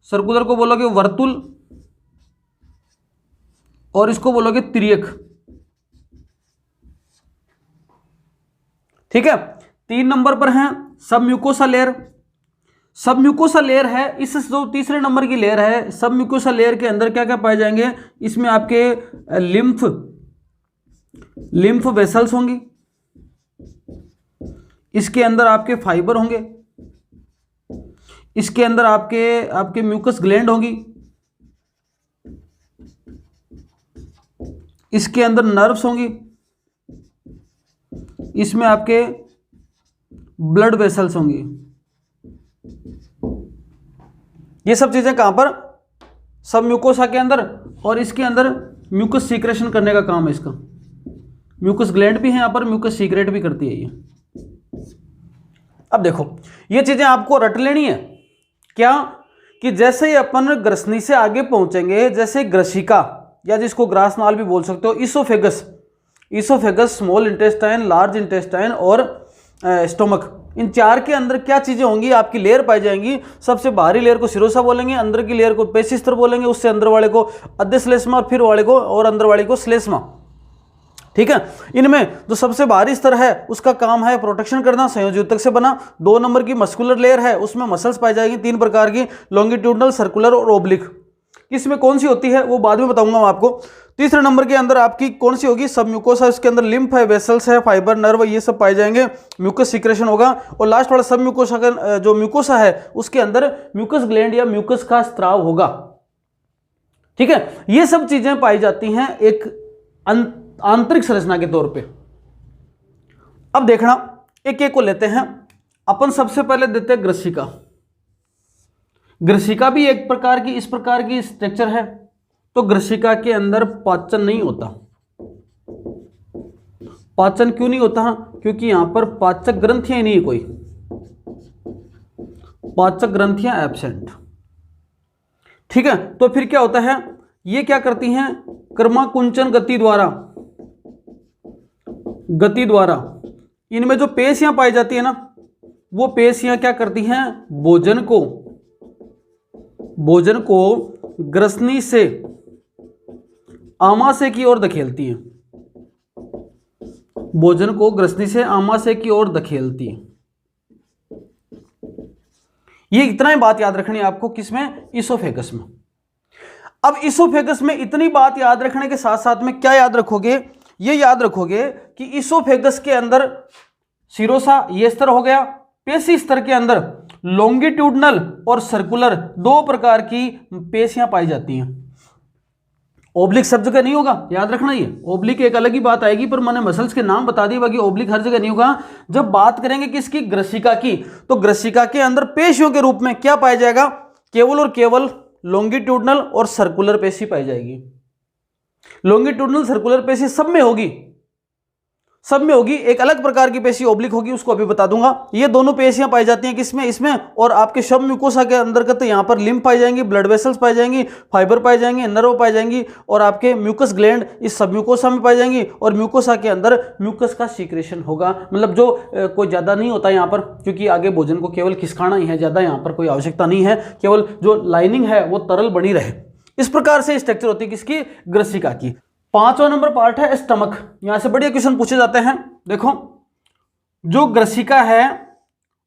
सर्कुलर को बोलोगे वर्तुल, और इसको बोलोगे तिर्यक। ठीक है। 3 नंबर पर है सबम्यूकोसा लेयर। सबम्यूकोसा लेयर है, इस जो तीसरे नंबर की लेयर है, सबम्यूकोसा लेयर के अंदर क्या क्या पाए जाएंगे? इसमें आपके लिम्फ वेसल्स होंगी, इसके अंदर आपके फाइबर होंगे, इसके अंदर आपके म्यूकस ग्लैंड होंगी, इसके अंदर नर्व्स होंगी, इसमें आपके ब्लड वेसल्स होंगी। ये सब चीजें कहां पर? सब म्यूकोसा के अंदर, और इसके अंदर म्यूकस सीक्रेशन करने का काम है इसका। म्यूकस ग्लैंड भी है यहां पर, म्यूकस सीक्रेट भी करती है ये। अब देखो, ये चीजें आपको रट लेनी है। क्या? कि जैसे ही अपन ग्रसनी से आगे पहुंचेंगे, जैसे ग्रसिका, या जिसको ग्रासनाल भी बोल सकते हो, oesophagus, small intestine, large intestine और स्टोमक, इन 4 के अंदर क्या चीजें होंगी? आपकी लेयर पाई जाएंगी। सबसे बाहरी लेयर को सिरोसा बोलेंगे, अंदर की लेयर को पेशी स्तर बोलेंगे, उससे अंदर वाले को अध्यश्लेष्मा, फिर वाले को और अंदर वाले को श्लेष्मा। ठीक है। इनमें जो सबसे बाहरी स्तर है उसका काम है प्रोटेक्शन करना, संयोजक से बना। 2 नंबर की मस्कुलर लेयर है, उसमें मसल्स पाई जाएगी 3 प्रकार की, लॉन्गिट्यूडनल, सर्कुलर और ओब्लिक। इसमें कौन सी होती है वो बाद में बताऊंगा मैं आपको। तीसरे नंबर के अंदर आपकी कौन सी होगी? सब म्यूकोसा, इसके अंदर लिम्फ है, वेसल्स है, फाइबर, नर्व, ये सब पाए जाएंगे, म्यूकस सीक्रेशन होगा। और लास्ट वाला सब म्यूकोसा का जो म्यूकोसा है उसके अंदर म्यूकस ग्लैंड या म्यूकस का स्त्राव होगा। ठीक है। ये सब चीजें पाई जाती हैं एक आंतरिक संरचना के तौर पे। अब देखना, एक एक को लेते हैं अपन। सबसे पहले देते हैं ग्रसिका। ग्रसिका भी एक प्रकार की इस प्रकार की स्ट्रक्चर है। तो ग्रसिका के अंदर पाचन नहीं होता। पाचन क्यों नहीं होता? क्योंकि यहां पर पाचक ग्रंथियां नहीं है, कोई पाचक ग्रंथियां एब्सेंट। ठीक है। तो फिर क्या होता है? ये क्या करती हैं? क्रमाकुंचन गति द्वारा इनमें जो पेशियां पाई जाती है ना, वो पेशियां क्या करती हैं? भोजन को ग्रसनी से आमाशय की ओर धकेलती हैं। भोजन को ग्रसनी से आमाशय की ओर धकेलती है। ये इतना ही बात याद रखनी है आपको। किसमें? इसोफेगस में। अब इसोफेगस में इतनी बात याद रखने के साथ साथ में क्या याद रखोगे? ये याद रखोगे कि इसोफेगस के अंदर सिरोसा, ये स्तर हो गया। पेशी स्तर के अंदर लॉन्गिट्यूडनल और सर्कुलर 2 प्रकार की पेशियां पाई जाती हैं। ओब्लिक सब जगह नहीं होगा, याद रखना। ये ओब्लिक एक अलग ही बात आएगी, पर मैंने मसल्स के नाम बता दिए, बाकी ओब्लिक हर जगह नहीं होगा। जब बात करेंगे किसकी? ग्रसिका की, तो ग्रसिका के अंदर पेशियों के रूप में क्या पाया जाएगा? केवल और केवल लॉन्गिट्यूडनल और सर्कुलर पेशी पाई जाएगी। लॉन्गिट्यूडनल सर्कुलर पेशी सब में होगी। एक अलग प्रकार की पेशी ओब्लिक होगी, उसको अभी बता दूंगा। ये दोनों पेशियां पाई जाती हैं किसमें? इसमें। और आपके सब म्यूकोसा के अंतर्गत यहां पर लिम्फ पाई जाएंगी, ब्लड वेसल्स पाई जाएंगी, फाइबर पाई जाएंगी, नर्व पाई जाएंगी, और आपके म्यूकस ग्लैंड इस सब म्यूकोसा में पाई जाएंगी। और म्यूकोसा के अंदर म्यूकस का सीक्रेशन होगा, मतलब जो कोई ज्यादा नहीं होता यहाँ पर, क्योंकि आगे भोजन को केवल खिसकाना ही है, ज्यादा यहाँ पर कोई आवश्यकता नहीं है, केवल जो लाइनिंग है वो तरल बनी रहे। इस प्रकार से स्ट्रक्चर होती है किसकी? ग्रसिका की। 5वां नंबर पार्ट है स्टमक। यहां से बढ़िया क्वेश्चन पूछे जाते हैं। देखो, जो ग्रसिका है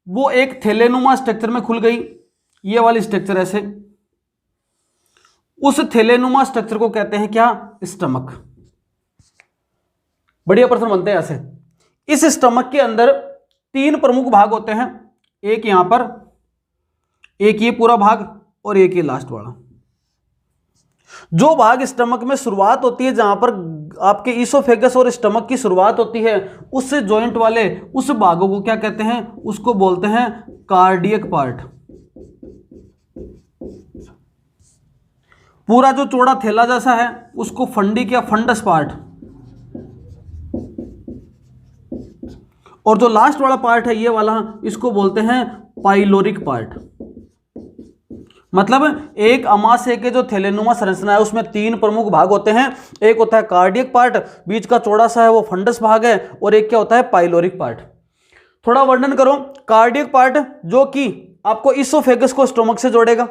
वो एक थैलेनुमा स्ट्रक्चर में खुल गई, ये वाली स्ट्रक्चर ऐसे। उस थैलेनुमा स्ट्रक्चर को कहते हैं क्या? स्टमक। बढ़िया प्रश्न बनते हैं ऐसे। इस स्टमक के अंदर 3 प्रमुख भाग होते हैं। एक यहां पर, एक ये पूरा भाग, और एक ये लास्ट वाला। जो भाग स्टमक में शुरुआत होती है, जहां पर आपके ईसोफेगस और स्टमक की शुरुआत होती है, उससे जॉइंट वाले उस भागों को क्या कहते हैं, उसको बोलते हैं कार्डियक पार्ट। पूरा जो चौड़ा थैला जैसा है उसको फंडिक या फंडस पार्ट, और जो लास्ट वाला पार्ट है ये वाला, इसको बोलते हैं पाइलोरिक पार्ट। मतलब एक अमाशय के जो थैलेनुमा संरचना है उसमें 3 प्रमुख भाग होते हैं। एक होता है कार्डियक पार्ट, बीच का चौड़ा सा है वो फंडस भाग है, और एक क्या होता है पाइलोरिक पार्ट। थोड़ा वर्णन करो। कार्डियक पार्ट जो कि आपको ईसोफेगस को स्टमक से जोड़ेगा,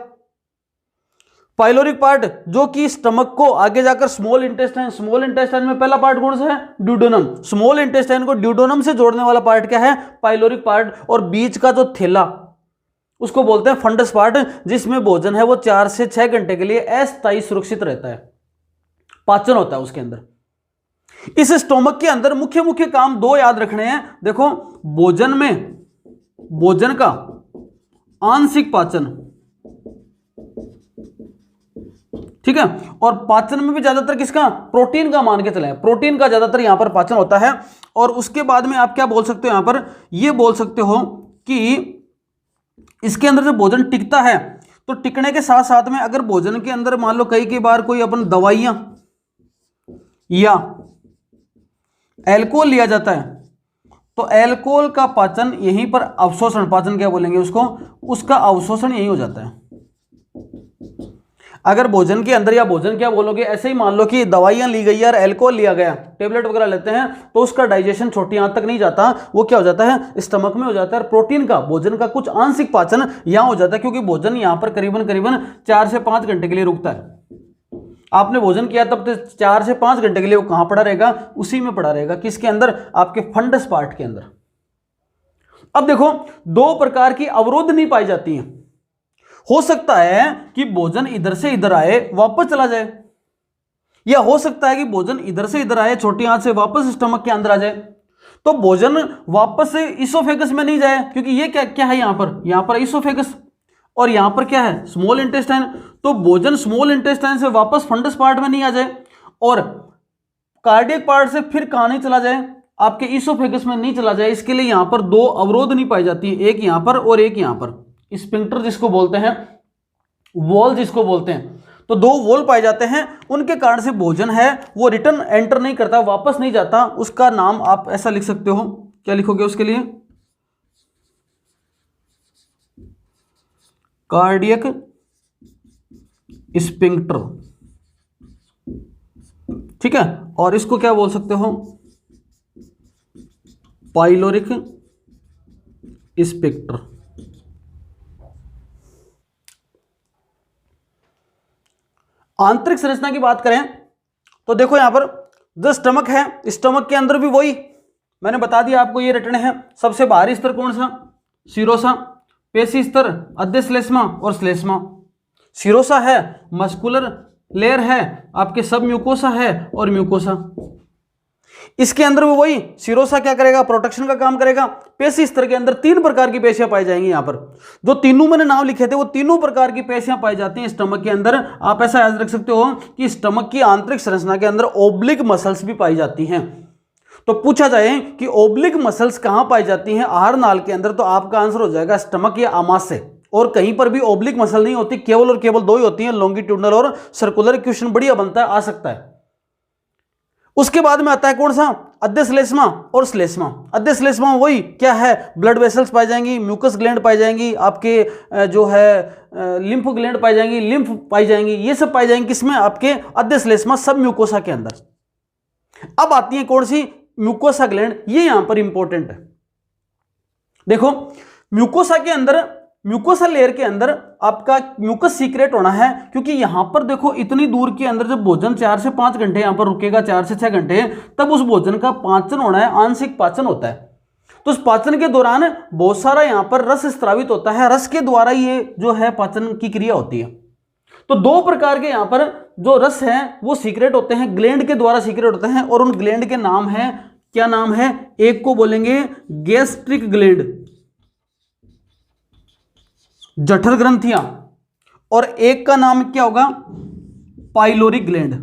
पाइलोरिक पार्ट जो कि स्टमक को आगे जाकर स्मॉल इंटेस्टाइन, स्मॉल इंटेस्टाइन में पहला पार्ट कौन सा है, ड्यूडेनम, स्मॉल इंटेस्टाइन को ड्यूडेनम से जोड़ने वाला पार्ट क्या है, पाइलोरिक पार्ट, और बीच का जो थैला उसको बोलते हैं फंडस पार्ट, जिसमें भोजन है वो 4 से 6 घंटे के लिए अस्थायी सुरक्षित रहता है, पाचन होता है उसके अंदर। इस स्टोमक के अंदर मुख्य मुख्य काम 2 याद रखने हैं। देखो, भोजन में भोजन का आंशिक पाचन, ठीक है, और पाचन में भी ज्यादातर किसका, प्रोटीन का मान के चले, प्रोटीन का ज्यादातर यहां पर पाचन होता है। और उसके बाद में आप क्या बोल सकते हो, यहां पर ये बोल सकते हो कि इसके अंदर जब भोजन टिकता है तो टिकने के साथ साथ में अगर भोजन के अंदर मान लो कई बार कोई अपन दवाइयां या एल्कोहल लिया जाता है, तो एल्कोहल का पाचन यहीं पर, अवशोषण, पाचन क्या बोलेंगे उसको, उसका अवशोषण यही हो जाता है। अगर भोजन के अंदर, या भोजन क्या बोलोगे, ऐसे ही मान लो कि दवाइयां ली गई और अल्कोहल लिया गया, टेबलेट वगैरह लेते हैं, तो उसका डाइजेशन छोटी आंत तक नहीं जाता, वो क्या हो जाता है, स्टमक में हो जाता है। प्रोटीन का, भोजन का कुछ आंशिक पाचन यहां हो जाता है, क्योंकि भोजन यहां पर करीबन 4 से 5 घंटे के लिए रुकता है। आपने भोजन किया तब तो 4 से 5 घंटे के लिए वो कहां पड़ा रहेगा, उसी में पड़ा रहेगा, किसके अंदर, आपके फंडस पार्ट के अंदर। अब देखो, 2 प्रकार की अवरोध नहीं पाई जाती हैं। हो सकता है कि भोजन इधर से इधर आए वापस चला जाए, या हो सकता है कि भोजन इधर से इधर आए छोटी आंत से वापस स्टमक के अंदर आ जाए। तो भोजन वापस से ईसोफेगस में नहीं जाए, क्योंकि ये क्या क्या है, यहां पर ईसोफेगस, और यहां पर क्या है, स्मॉल इंटेस्टाइन। तो भोजन स्मॉल इंटेस्टाइन से वापस फंडस पार्ट में नहीं आ जाए, और कार्डियक पार्ट से फिर कहां नहीं चला जाए, आपके ईसोफेगस में नहीं चला जाए। इसके लिए यहां पर 2 अवरोध नहीं पाई जाती, एक यहां पर और एक यहां पर, स्फिंक्टर जिसको बोलते हैं, वॉल जिसको बोलते हैं। तो 2 वॉल पाए जाते हैं, उनके कारण से भोजन है वो रिटर्न एंटर नहीं करता, वापस नहीं जाता। उसका नाम आप ऐसा लिख सकते हो, क्या लिखोगे उसके लिए, कार्डियक स्फिंक्टर, ठीक है। और इसको क्या बोल सकते हो, पाइलोरिक स्फिंक्टर। आंतरिक संरचना की बात करें तो देखो, यहां पर जो स्टमक है, स्टमक के अंदर भी वही मैंने बता दिया आपको, ये रटने हैं। सबसे बाहरी स्तर कौन सा, सिरोसा, पेशी स्तर, अध्यश्लेष्मा और श्लेष्मा। सिरोसा है, मस्कुलर लेयर है, आपके सब म्यूकोसा है, और म्यूकोसा। इसके अंदर भी वही, सिरोसा क्या करेगा, प्रोटेक्शन का काम करेगा। पेशी स्तर के अंदर 3 प्रकार की पेशियां पाई जाएंगी। यहां पर जो तीनों मैंने नाम लिखे थे, वो तीनों प्रकार की पेशियां पाई जाती हैं स्टमक के अंदर। आप ऐसा याद रख सकते हो कि स्टमक की आंतरिक संरचना के अंदर ओब्लिक मसल्स भी पाई जाती हैं। तो पूछा जाए कि ओब्लिक मसल्स कहां पाई जाती हैं आहार नाल के अंदर, तो आपका आंसर हो जाएगा स्टमक या आमाशय। और कहीं पर भी ओब्लिक मसल नहीं होती, केवल और केवल 2 ही होती हैं, लॉन्गिट्यूडनल और सर्कुलर। क्वेश्चन बढ़िया बनता है, आ सकता है। उसके बाद में आता है कौन सा, अध्यश्लेष्मा और श्लेष्मा। अध्यश्लेष्मा वही क्या है, ब्लड वेसल्स पाई जाएंगी, म्यूकस ग्लैंड पाई जाएंगी, आपके जो है लिम्फ ग्लैंड पाई जाएंगी, लिम्फ पाई जाएंगी, ये सब पाई जाएंगी किसमें, आपके अध्यश्लेष्मा, सब म्यूकोसा के अंदर। अब आती है कौन सी, म्यूकोसा ग्लैंड। ये यहां पर इंपॉर्टेंट है। देखो, म्यूकोसा के अंदर, म्यूकोसा लेयर के अंदर आपका म्यूकस सीक्रेट होना है, क्योंकि यहां पर देखो इतनी दूर के अंदर जब भोजन 4 से 5 घंटे यहां पर रुकेगा, 4 से 6 घंटे, तब उस भोजन का पाचन होना है, आंशिक पाचन होता है। तो उस पाचन के दौरान बहुत सारा यहां पर रस स्रावित होता है, रस के द्वारा ये जो है पाचन की क्रिया होती है। तो 2 प्रकार के यहां पर जो रस हैं वो सीक्रेट होते हैं, ग्लैंड के द्वारा सीक्रेट होते हैं, और उन ग्लैंड के नाम है, क्या नाम है, एक को बोलेंगे गैस्ट्रिक ग्लैंड, जठर ग्रंथियां, और एक का नाम क्या होगा, पाइलोरिक ग्लैंड।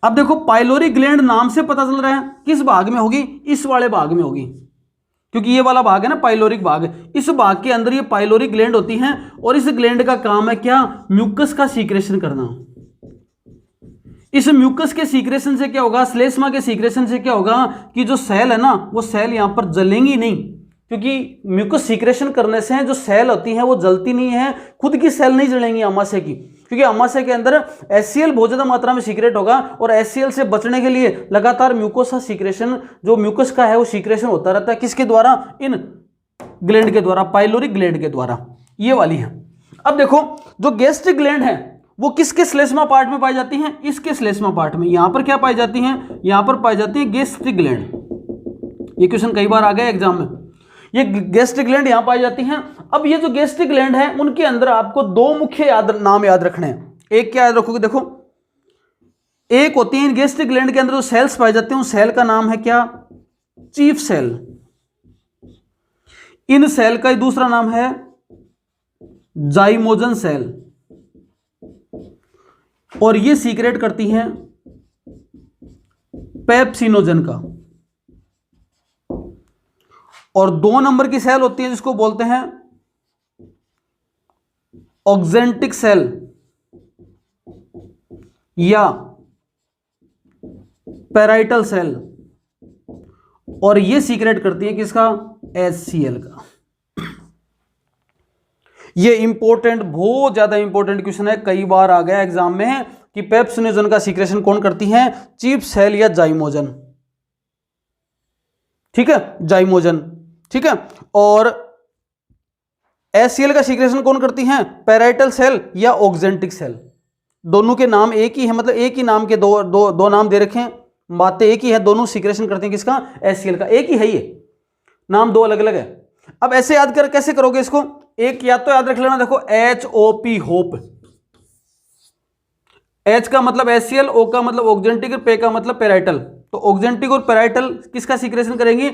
अब देखो पाइलोरिक ग्लैंड नाम से पता चल रहा है किस भाग में होगी, इस वाले भाग में होगी, क्योंकि ये वाला भाग है ना पाइलोरिक भाग, इस भाग के अंदर ये पाइलोरिक ग्लैंड होती हैं और इस ग्लैंड का काम है क्या, म्यूकस का सीक्रेशन करना। इस म्यूकस के सीक्रेशन से क्या होगा, श्लेष्मा के सीक्रेशन से क्या होगा कि जो सेल है ना वो सेल यहां पर जलेंगी नहीं, क्योंकि म्यूकस सीक्रेशन करने से जो सेल होती हैं वो जलती नहीं है, खुद की सेल नहीं जलेंगी अमाशय की, क्योंकि अमाशय के अंदर HCl बहुत ज्यादा मात्रा में सीक्रेट होगा और HCl से बचने के लिए लगातार म्यूकोसा सीक्रेशन जो म्यूकस का है वो सीक्रेशन होता रहता है, किसके द्वारा, इन ग्लैंड के द्वारा, पाइलोरिक ग्लैंड के द्वारा, ये वाली है। अब देखो जो गैस्ट्रिक ग्लैंड है वो किसके श्लेष्मा पार्ट में पाई जाती हैं, इसके श्लेष्मा पार्ट में। यहां पर क्या पाई जाती हैं, यहां पर पाई जाती है गैस्ट्रिक ग्लैंड। ये क्वेश्चन कई बार आ गया एग्जाम में, ये गैस्ट्रिक ग्लैंड यहां पाई जाती हैं। अब ये जो गैस्ट्रिक ग्लैंड है उनके अंदर आपको दो मुख्य नाम याद रखने हैं। एक क्या याद रखोगे, देखो एक होती है गैस्ट्रिक ग्लैंड के अंदर जो सेल्स पाए जाते हैं उस सेल का नाम है क्या, चीफ सेल। इन सेल का दूसरा नाम है जाइमोजन सेल, और ये सीक्रेट करती हैं पेप्सिनोजन का। और 2 नंबर की सेल होती है जिसको बोलते हैं ऑक्जेंटिक सेल या पेराइटल सेल, और ये सीक्रेट करती है किसका, HCl का। ये इंपॉर्टेंट, बहुत ज्यादा इंपॉर्टेंट क्वेश्चन है, कई बार आ गया एग्जाम में कि पेप्सिनोजन का सीक्रेशन कौन करती है, चीफ सेल या जाइमोजन, ठीक है, जाइमोजन, ठीक है। और HCl का सीक्रेशन कौन करती हैं, पेराइटल सेल या ऑक्जेंटिक सेल। दोनों के नाम एक ही है, मतलब एक ही नाम के दो नाम दे रखे हैं, बातें एक ही है, दोनों सीक्रेशन करते हैं किसका, HCl का, एक ही है, ये नाम दो अलग अलग है। अब ऐसे याद कर कैसे करोगे इसको, एक याद तो याद रख लेना, देखो HOP होप, H का मतलब HCl, O का मतलब ऑक्जेंटिक, पे का मतलब पेराइटल। तो ऑक्जेंटिक और पेराइटल किसका सीक्रेशन करेंगे,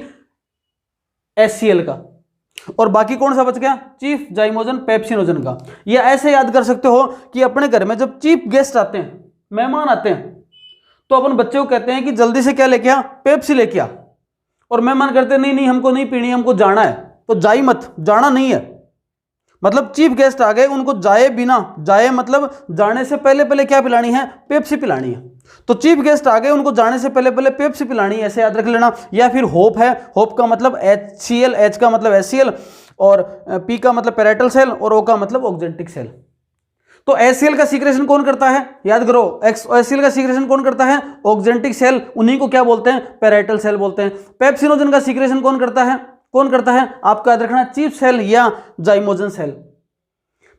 HCl का। और बाकी कौन सा बच गया, चीफ जाइमोजन पेप्सिनोजन का। या ऐसे याद कर सकते हो कि अपने घर में जब चीफ गेस्ट आते हैं, मेहमान आते हैं, तो अपन बच्चे को कहते हैं कि जल्दी से क्या लेके आ, पेप्सी लेके आ, और मेहमान कहते हैं नहीं नहीं हमको नहीं पीनी, हमको जाना है, तो जाई मत, जाना नहीं है, मतलब चीफ गेस्ट आ गए, उनको जाए बिना, जाए मतलब जाने से पहले पहले क्या पिलानी है, पेप्सी पिलानी है। तो चीफ गेस्ट आ गए, उनको जाने से पहले पहले पेप्सी पिलानी है, ऐसे याद रख लेना। या फिर होप है, होप का मतलब HCl, H का मतलब HCl, और P का मतलब पेराइटल सेल, और O का मतलब ऑक्जेंटिक सेल। तो HCl का सीक्रेशन कौन करता है, याद करो, HCl का सीक्रेशन कौन करता है, ऑक्जेंटिक सेल, उन्हीं को क्या बोलते हैं, पेराइटल सेल बोलते हैं। पेप्सिनोजन का सीक्रेशन कौन करता है, आपको याद रखना, चीफ सेल या जाइमोजन सेल।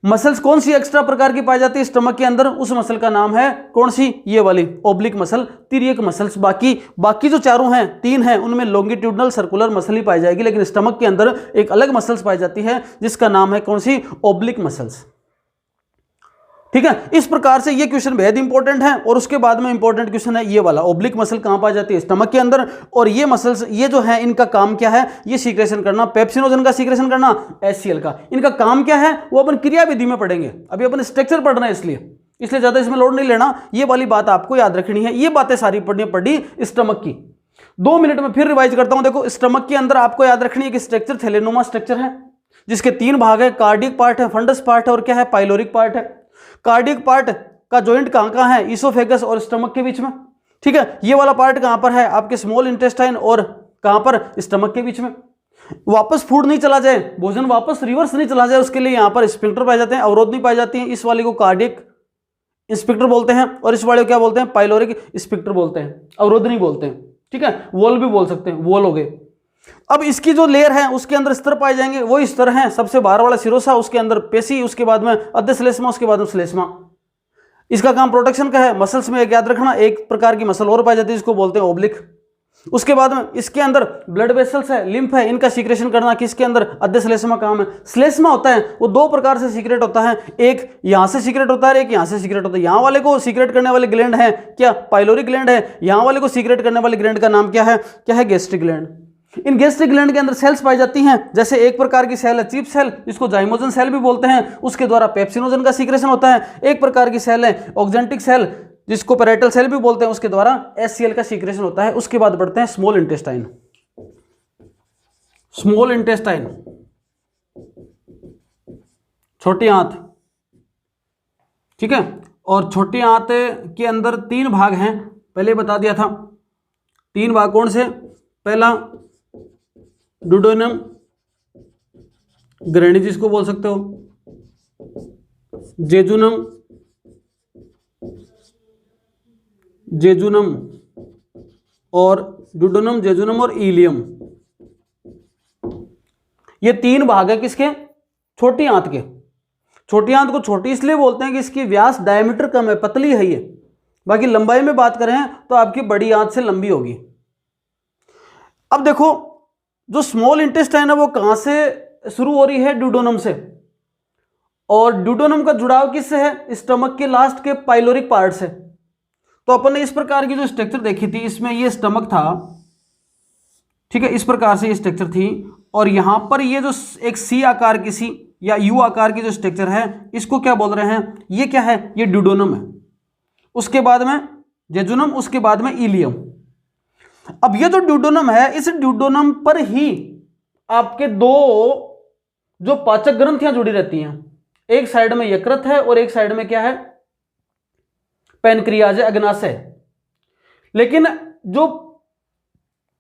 मसल्स कौन सी एक्स्ट्रा प्रकार की पाई जाती है स्टमक के अंदर, उस मसल का नाम है कौन सी, ये वाली ओब्लिक मसल, तिर्यक मसल्स। बाकी जो चारों हैं, 3 हैं, उनमें लॉन्गिट्यूडनल सर्कुलर मसल ही पाई जाएगी, लेकिन स्टमक के अंदर एक अलग मसल्स पाई जाती है जिसका नाम है कौन सी, ओब्लिक मसल्स, ठीक है। इस प्रकार से ये क्वेश्चन बेहद इंपॉर्टेंट है। और उसके बाद में इंपॉर्टेंट क्वेश्चन है ये वाला, ओब्लिक मसल कहां पाई जाती है, स्टमक के अंदर, और ये मसल्स, ये जो है इनका काम क्या है, ये सीक्रेशन करना, पेप्सिनोजन का सीक्रेशन करना, HCl का, इनका काम क्या है वो अपन क्रिया विधि में पढ़ेंगे, अभी अपन स्ट्रक्चर पढ़ रहे हैं, इसलिए ज्यादा इसमें लोड नहीं लेना, ये वाली बात आपको याद रखनी है। ये बातें सारी पढ़ी स्टमक की। 2 मिनट में फिर रिवाइज करता हूं। देखो स्टमक के अंदर आपको याद रखनी है कि स्ट्रक्चर थैलेनोमा स्ट्रक्चर है, जिसके 3 भाग है, कार्डियक पार्ट है, फंडस पार्ट है, और क्या है, पाइलोरिक पार्ट है। कार्डियक पार्ट का जॉइंट कहां है, इसोफेगस और स्टमक के बीच में, ठीक है। ये वाला पार्ट कहां पर है, आपके स्मॉल इंटेस्टाइन और कहां पर, स्टमक के बीच में। वापस फूड नहीं चला जाए, भोजन वापस रिवर्स नहीं चला जाए, उसके लिए यहां पर स्फिंक्टर पाए जाते हैं, अवरोध नहीं पाई जाती है। इस वाले को कार्डियक स्फिंक्टर बोलते हैं, और इस वाले को क्या बोलते हैं, पाइलोरिक स्फिंक्टर बोलते हैं, अवरोध नहीं बोलते हैं, ठीक है। वॉल भी बोल सकते हैं, वॉल हो गए। अब इसकी जो लेयर है उसके अंदर स्तर पाए जाएंगे, वो स्तर हैं, सबसे बाहर वाला सिरोसा, उसके अंदर पेशी, उसके बाद में अद्य श्लेष्मा, उसके बाद में श्लेष्मा। इसका काम प्रोटेक्शन का है। मसल्स में एक याद रखना, एक प्रकार की मसल और पाई जाती है, इसको बोलते हैं ओब्लिक। उसके बाद में इसके अंदर ब्लड वेसल्स है, लिम्फ है, इनका सीक्रेशन करना किसके अंदर, अद्य श्लेष्मा काम है। श्लेष्मा होता है वो 2 प्रकार से सीक्रेट होता है, एक यहां से सीक्रेट होता है, एक यहां से सीक्रेट होता है। यहां वाले को सीक्रेट करने वाले ग्लैंड है क्या, पाइलोरिक ग्लैंड है। यहां वाले को सीक्रेट करने वाले ग्लैंड का नाम क्या है, gastric gland. In gastric gland के अंदर सेल्स पाई जाती हैं, जैसे एक प्रकार की सेल है चीफ सेल, जिसको जाइमोजन सेल भी बोलते हैं, उसके द्वारा पेप्सिनोजन का सीक्रेशन होता है। एक प्रकार की सेल है ऑक्जेंटिक सेल, जिसको पैरेटल सेल भी बोलते हैं, उसके द्वारा HCl का सीक्रेशन होता है। उसके बाद बढ़ते हैं स्मॉल इंटेस्टाइन। स्मॉल इंटेस्टाइन, छोटी आंत, ठीक है। और छोटी आंत के अंदर 3 भाग हैं, पहले बता दिया था। 3 भाग कौन से? पहला डुओडेनम, ग्रैनी जिसको बोल सकते हो, जेजुनम, जेजुनम और डुओडेनम, जेजुनम और इलियम। ये 3 भाग है किसके? छोटी आंत के। छोटी आंत को छोटी इसलिए बोलते हैं कि इसकी व्यास डायमीटर कम है, पतली है ये। बाकी लंबाई में बात करें तो आपकी बड़ी आंत से लंबी होगी। अब देखो, जो स्मॉल इंटेस्टाइन है वो कहां से शुरू हो रही है? डुओडेनम से। और डुओडेनम का जुड़ाव किससे है? स्टमक के लास्ट के पाइलोरिक पार्ट से। तो अपन ने इस प्रकार की जो स्ट्रक्चर देखी थी, इसमें ये स्टमक था, ठीक है, इस प्रकार से ये स्ट्रक्चर थी। और यहां पर ये जो एक सी आकार की सी या यू आकार की जो स्ट्रक्चर है, इसको क्या बोल रहे हैं? ये क्या है? ये डुओडेनम है। उसके बाद में जेजुनम, उसके बाद में इलियम। अब ये जो डुओडेनम है, इस डुओडेनम पर ही आपके 2 जो पाचक ग्रंथियां जुड़ी रहती हैं। एक साइड में यकृत है और एक साइड में क्या है? पैनक्रियाज, अग्नाशय। लेकिन जो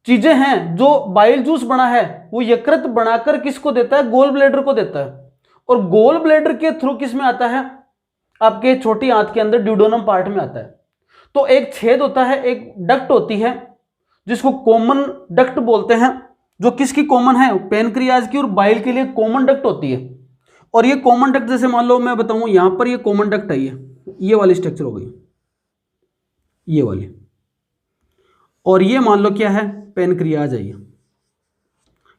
चीजें हैं, जो बाइल जूस बना है, वो यकृत बनाकर किसको देता है? गोल ब्लैडर को देता है। और गोल ब्लैडर के थ्रू किस में आता है? आपके छोटी आंत के अंदर डुओडेनम पार्ट में आता है। तो एक छेद होता है, एक डक्ट होती है, जिसको कॉमन डक्ट बोलते हैं, जो किसकी कॉमन है? पैनक्रियाज की और बाइल के लिए कॉमन डक्ट होती है। और ये कॉमन डक्ट, जैसे मान लो मैं बताऊं, यहां पर ये कॉमन डक्ट है, ये वाली स्ट्रक्चर हो गई, ये वाली। और ये मान लो क्या है? पैनक्रियाज है,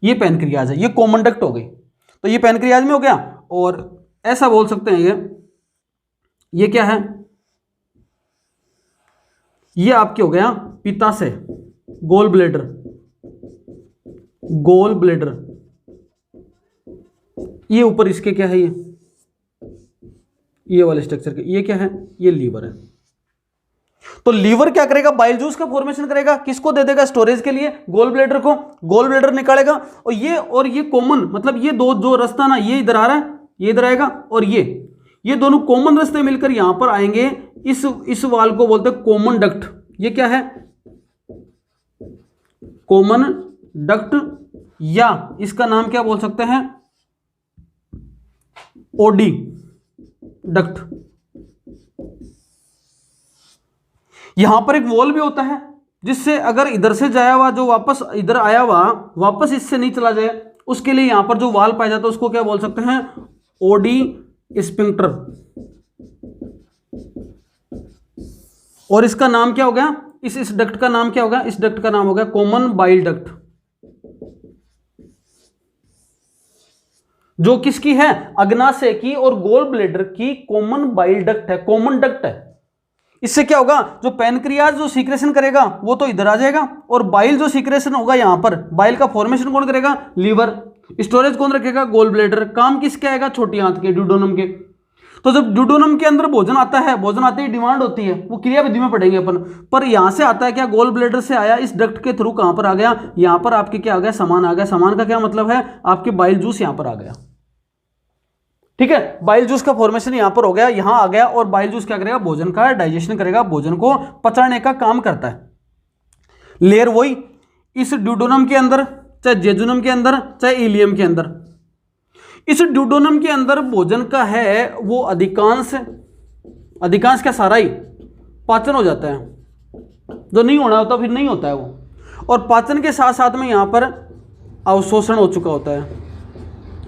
ये पैनक्रियाज है, ये कॉमन डक्ट हो गई। तो ये पैनक्रियाज में हो गया। और ऐसा बोल सकते हैं ये क्या है? ये आपके हो गया पित्ताशय, गोल ब्लैडर, गोल ब्लैडर। ये ऊपर इसके क्या है? ये वाले स्ट्रक्चर के ये क्या है? ये लीवर है। तो लीवर क्या करेगा? बाइल जूस का फॉर्मेशन करेगा, किसको दे देगा? स्टोरेज के लिए गोल ब्लैडर को। गोल ब्लैडर निकालेगा और ये कॉमन, मतलब ये 2 जो रास्ता ना, ये इधर आ रहा है, ये इधर आएगा, और ये दोनों कॉमन रास्ते मिलकर यहां पर आएंगे। इस वाल को बोलते हैं कॉमन डक्ट। ये क्या है? कॉमन डक्ट, या इसका नाम क्या बोल सकते हैं? Oddi duct. यहां पर एक वॉल भी होता है, जिससे अगर इधर से जाया हुआ जो वापस इधर आया हुआ वापस इससे नहीं चला जाए, उसके लिए यहां पर जो वाल पाया जाता है उसको क्या बोल सकते हैं? Oddi sphincter. और इसका नाम क्या हो गया? इस डक्ट का नाम क्या होगा? इस डक्ट का नाम हो गया कॉमन बाइल डक्ट, जो किसकी है? अग्नाशय की और गोल ब्लैडर की कॉमन बाइल डक्ट है, कॉमन डक्ट है। इससे क्या होगा? जो पैनक्रियाज जो सीक्रेशन करेगा वो तो इधर आ जाएगा, और बाइल जो सीक्रेशन होगा यहां पर, बाइल का फॉर्मेशन कौन करेगा? लीवर। स्टोरेज कौन रखेगा? Gall bladder. काम किसके आएगा? छोटी आंत के, डुओडेनम के। तो जब डुओडेनम के अंदर भोजन आता है, भोजन आते ही डिमांड होती है, वो क्रिया विधि में पढ़ेंगे अपन। पर यहां से आता है क्या? गोल ब्लैडर से आया, इस डक्ट के थ्रू कहां पर आ गया? यहां पर आपके क्या आ गया? सामान आ गया। सामान का क्या मतलब है? आपके बाइल जूस यहां पर आ गया, ठीक है। बाइल जूस का फॉर्मेशन यहां पर हो गया, यहां आ गया। और बाइल जूस क्या करेगा? भोजन का डाइजेशन करेगा, भोजन को पचाने का काम करता है। लेयर वही इस डुओडेनम के अंदर, चाहे जेजुनम के अंदर, चाहे इलियम के अंदर। इस डुओडेनम के अंदर भोजन का है वो अधिकांश क्या? सारा ही पाचन हो जाता है। जो नहीं होना होता फिर नहीं होता है वो। और पाचन के साथ साथ में यहां पर अवशोषण हो चुका होता है।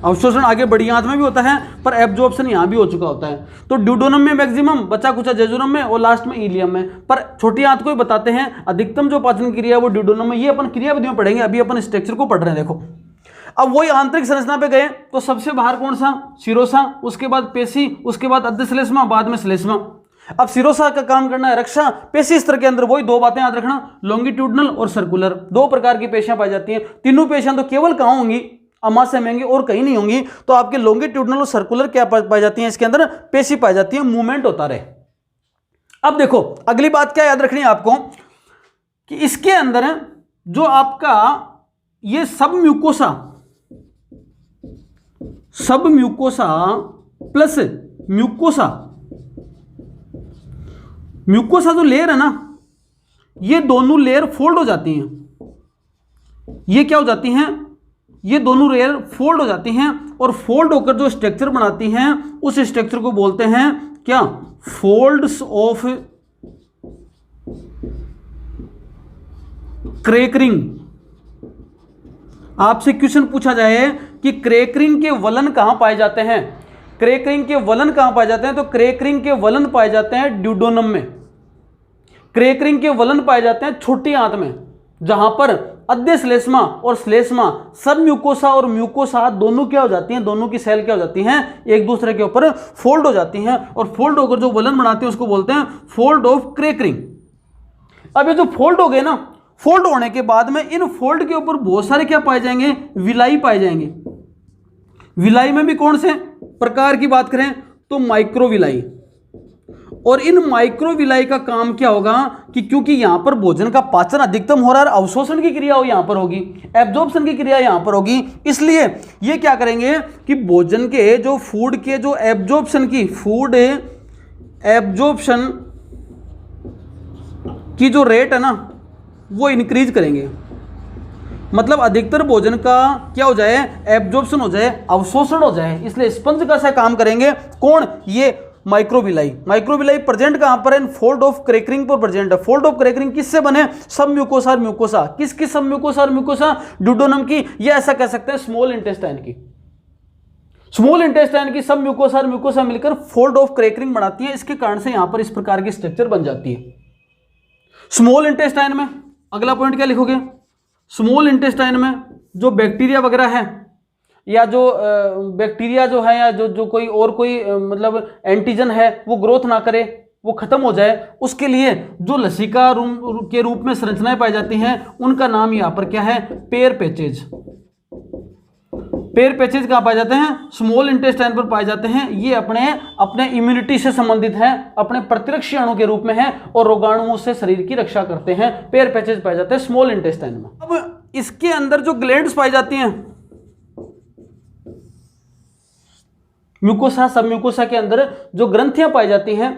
अवशोषण आगे बड़ी आंत में भी होता है, पर एब्जॉर्प्शन यहां भी हो चुका होता है। तो डुओडेनम में मैक्सिमम, बचा कुचा जेजुनम में, और लास्ट में इलियम में। पर छोटी आंत को ही बताते हैं अधिकतम जो पाचन क्रिया है वो डुओडेनम में। ये अपन क्रिया विधि में पढ़ेंगे, अभी अपन स्ट्रक्चर को पढ़ रहे हैं। देखो, अब वही आंतरिक संरचना पे गए तो सबसे बाहर कौन सा? शिरोसा, उसके बाद पेशी, उसके बाद अध्यश्लेष्मा, बाद में श्लेष्मा। अब सिरोसा का काम करना है रक्षा। पेशी स्तर के अंदर वही दो बातें याद रखना, लॉन्गिट्यूडनल और सर्कुलर, दो प्रकार की पेशियां पाई जाती हैं। तीनों पेशियां तो केवल कहां होंगी, अमाशय में होंगी और कहीं नहीं होंगी। तो आपके लॉन्गिट्यूडनल और सर्कुलर क्या पाई जाती हैं, इसके अंदर पेशी पाई जाती है, मूवमेंट होता रहे। अब देखो अगली बात क्या याद रखनी है आपको कि इसके अंदर जो आपका ये सब म्यूकोसा प्लस म्यूकोसा जो लेयर है ना, ये दोनों लेयर फोल्ड हो जाती हैं। ये क्या हो जाती हैं, ये दोनों लेयर फोल्ड हो जाती हैं और फोल्ड होकर जो स्ट्रक्चर बनाती हैं उस स्ट्रक्चर को बोलते हैं क्या, फोल्ड्स ऑफ क्रेकरिंग। आपसे क्वेश्चन पूछा जाए कि क्रेकरिंग के वलन कहां पाए जाते हैं, क्रेकरिंग के वलन कहां पाए जाते हैं, तो क्रेकरिंग के वलन पाए जाते हैं ड्यूडोनम में। क्रेकरिंग के वलन पाए जाते हैं छोटी आंत में, जहां पर अद्य श्लेष्मा और श्लेष्मा सब म्यूकोसा और म्यूकोसा दोनों क्या हो जाती हैं, दोनों की सेल क्या हो जाती हैं, एक दूसरे के ऊपर फोल्ड हो जाती हैं और फोल्ड होकर जो वलन बनाती हैं उसको बोलते हैं फोल्ड ऑफ क्रेकरिंग। अब ये जो फोल्ड हो गए ना, फोल्ड होने के बाद में इन फोल्ड के ऊपर बहुत सारे क्या पाए जाएंगे, विलाई पाए जाएंगे। विलाई में भी कौन से प्रकार की बात करें तो माइक्रोविलाई। और इन माइक्रोविलाई का काम क्या होगा कि क्योंकि यहां पर भोजन का पाचन अधिकतम हो रहा है, अवशोषण की क्रिया यहां पर होगी, एब्जॉर्प्शन की क्रिया यहां पर होगी, इसलिए ये क्या करेंगे कि भोजन के जो फूड के जो एब्जॉर्प्शन की जो रेट है ना वो इंक्रीज करेंगे। मतलब अधिकतर भोजन का क्या हो जाए, एब्जॉर्प्शन हो जाए, अवशोषण हो जाए, इसलिए स्पंज का सा काम करेंगे कौन, ये माइक्रोविलाई। माइक्रोविलाई प्रेजेंट कहां पर है, फोल्ड ऑफ क्रेकरिंग पर प्रेजेंट है। फोल्ड ऑफ क्रेकरिंग किससे बने, सब म्यूकोसा और म्यूकोसा। किसकी सब म्यूकोसा और म्यूकोसा, ड्यूडोनम की, ये ऐसा कह सकते हैं स्मॉल इंटेस्टाइन की। स्मॉल इंटेस्टाइन की सब म्यूकोसा और म्यूकोसा मिलकर फोल्ड ऑफ क्रेकरिंग बनाती है, इसके कारण से यहां पर इस प्रकार की स्ट्रक्चर बन जाती है। स्मॉल इंटेस्टाइन में अगला पॉइंट क्या लिखोगे, स्मॉल इंटेस्टाइन में जो बैक्टीरिया वगैरह है या जो बैक्टीरिया जो है या जो कोई और कोई मतलब एंटीजन है वो ग्रोथ ना करे, वो खत्म हो जाए, उसके लिए जो लसिका के रूप में संरचनाएं पाई जाती हैं उनका नाम यहां पर क्या है, पेयर पैचेज। पेयर पैचेज कहां पाए जाते हैं, स्मॉल इंटेस्टाइन पर पाए जाते हैं। ये अपने इम्यूनिटी से संबंधित है, अपने प्रतिरक्षी अणु के रूप में है और रोगाणुओं से शरीर की रक्षा करते हैं। पेयर पैचेज पाए जाते हैं स्मॉल इंटेस्टाइन में। अब इसके अंदर जो ग्लैंड्स पाई जाती हैं, म्यूकोसा सब म्यूकोसा के अंदर जो ग्रंथियां पाई जाती हैं,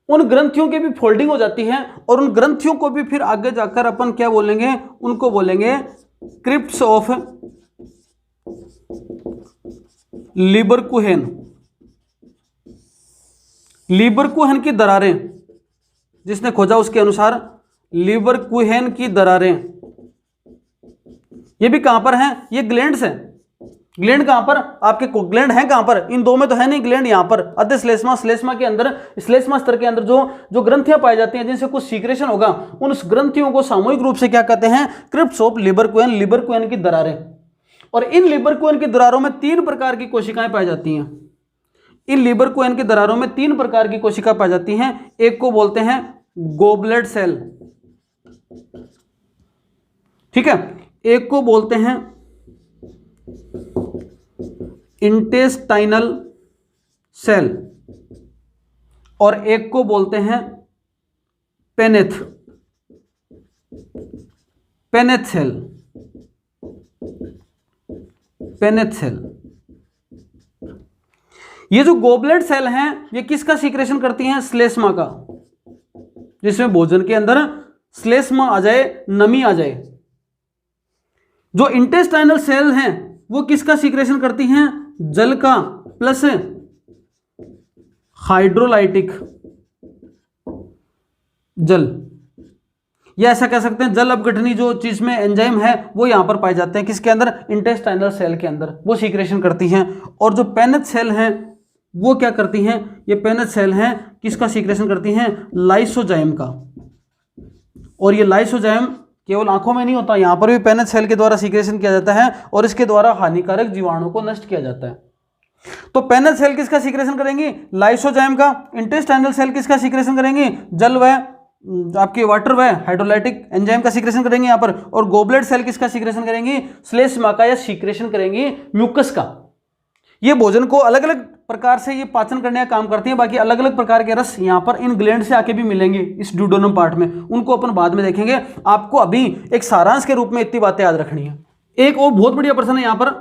उन ग्रंथियों की भी फोल्डिंग हो जाती है और उन ग्रंथियों को भी फिर आगे जाकर अपन क्या बोलेंगे, उनको बोलेंगे क्रिप्ट्स ऑफ लीबरकुहेन। लीबरकुहेन की दरारें, जिसने खोजा उसके अनुसार लीबरकुहेन की दरारें, ये भी कहां पर हैं, ये ग्लैंड्स हैं। ग्लैंड कहां पर, आपके ग्लैंड हैं कहां पर, इन दो में तो है नहीं ग्लैंड, यहां पर अद्य श्लेष्मा, श्लेष्मा के अंदर, श्लेष्मा स्तर के अंदर जो ग्रंथियां पाई जाती हैं जिनसे कुछ सीक्रेशन होगा, उन ग्रंथियों को सामूहिक रूप से क्या कहते हैं, क्रिप्ट्स ऑफ लीबरकुहेन, लीबरकुहेन की दरारें। और इन लीबरकुहेन की दरारों में 3 प्रकार की कोशिकाएं पाई जाती हैं। इन लीबरकुहेन की दरारों में 3 प्रकार की कोशिका पाई जाती हैं। एक को बोलते हैं गोबलेट सेल, ठीक है, एक को बोलते हैं इंटेस्टाइनल सेल और एक को बोलते हैं पेनेथ सेल। पेनेथ सेल, ये जो गोबलेट सेल हैं ये किसका सीक्रेशन करती हैं, श्लेष्मा का, जिसमें भोजन के अंदर श्लेष्मा आ जाए, नमी आ जाए। जो इंटेस्टाइनल सेल हैं वो किसका सीक्रेशन करती हैं, जल का प्लस हाइड्रोलाइटिक जल, या ऐसा कह सकते हैं जल अपघटनी जो चीज में एंजाइम है वो यहां पर पाए जाते हैं, किसके अंदर, इंटेस्टाइनल सेल के अंदर, वो सीक्रेशन करती हैं। और जो पेनेथ सेल हैं वो क्या करती हैं, ये पेनेथ सेल हैं किसका सीक्रेशन करती हैं, लाइसोजाइम का। और ये लाइसोजाइम केवल आंखों में नहीं होता, यहां पर भी पेनेथ सेल के द्वारा सीक्रेशन किया जाता है और इसके द्वारा हानिकारक जीवाणु को नष्ट किया जाता है। तो पेनल सेल किसका सीक्रेशन करेंगी? लाइसोजाइम का। इंटेस्टाइनल सेल किसका सीक्रेशन करेंगी? जल व आपकी वाटर व हाइड्रोलाइटिक एंजाइम का सीक्रेशन करेंगे यहाँ पर। और गोबलेट सेल किसका सीक्रेशन करेंगी? श्लेष्मा का, या सीक्रेशन करेंगी म्यूकस का। ये भोजन को अलग अलग प्रकार से ये पाचन करने का काम करती हैं। बाकी अलग अलग प्रकार के रस यहाँ पर इन ग्लैंड से आके भी मिलेंगे इस ड्यूडेनम पार्ट में, उनको अपन बाद में देखेंगे। आपको अभी एक सारांश के रूप में इतनी बातें याद रखनी है। एक और बहुत बढ़िया प्रश्न है यहाँ पर,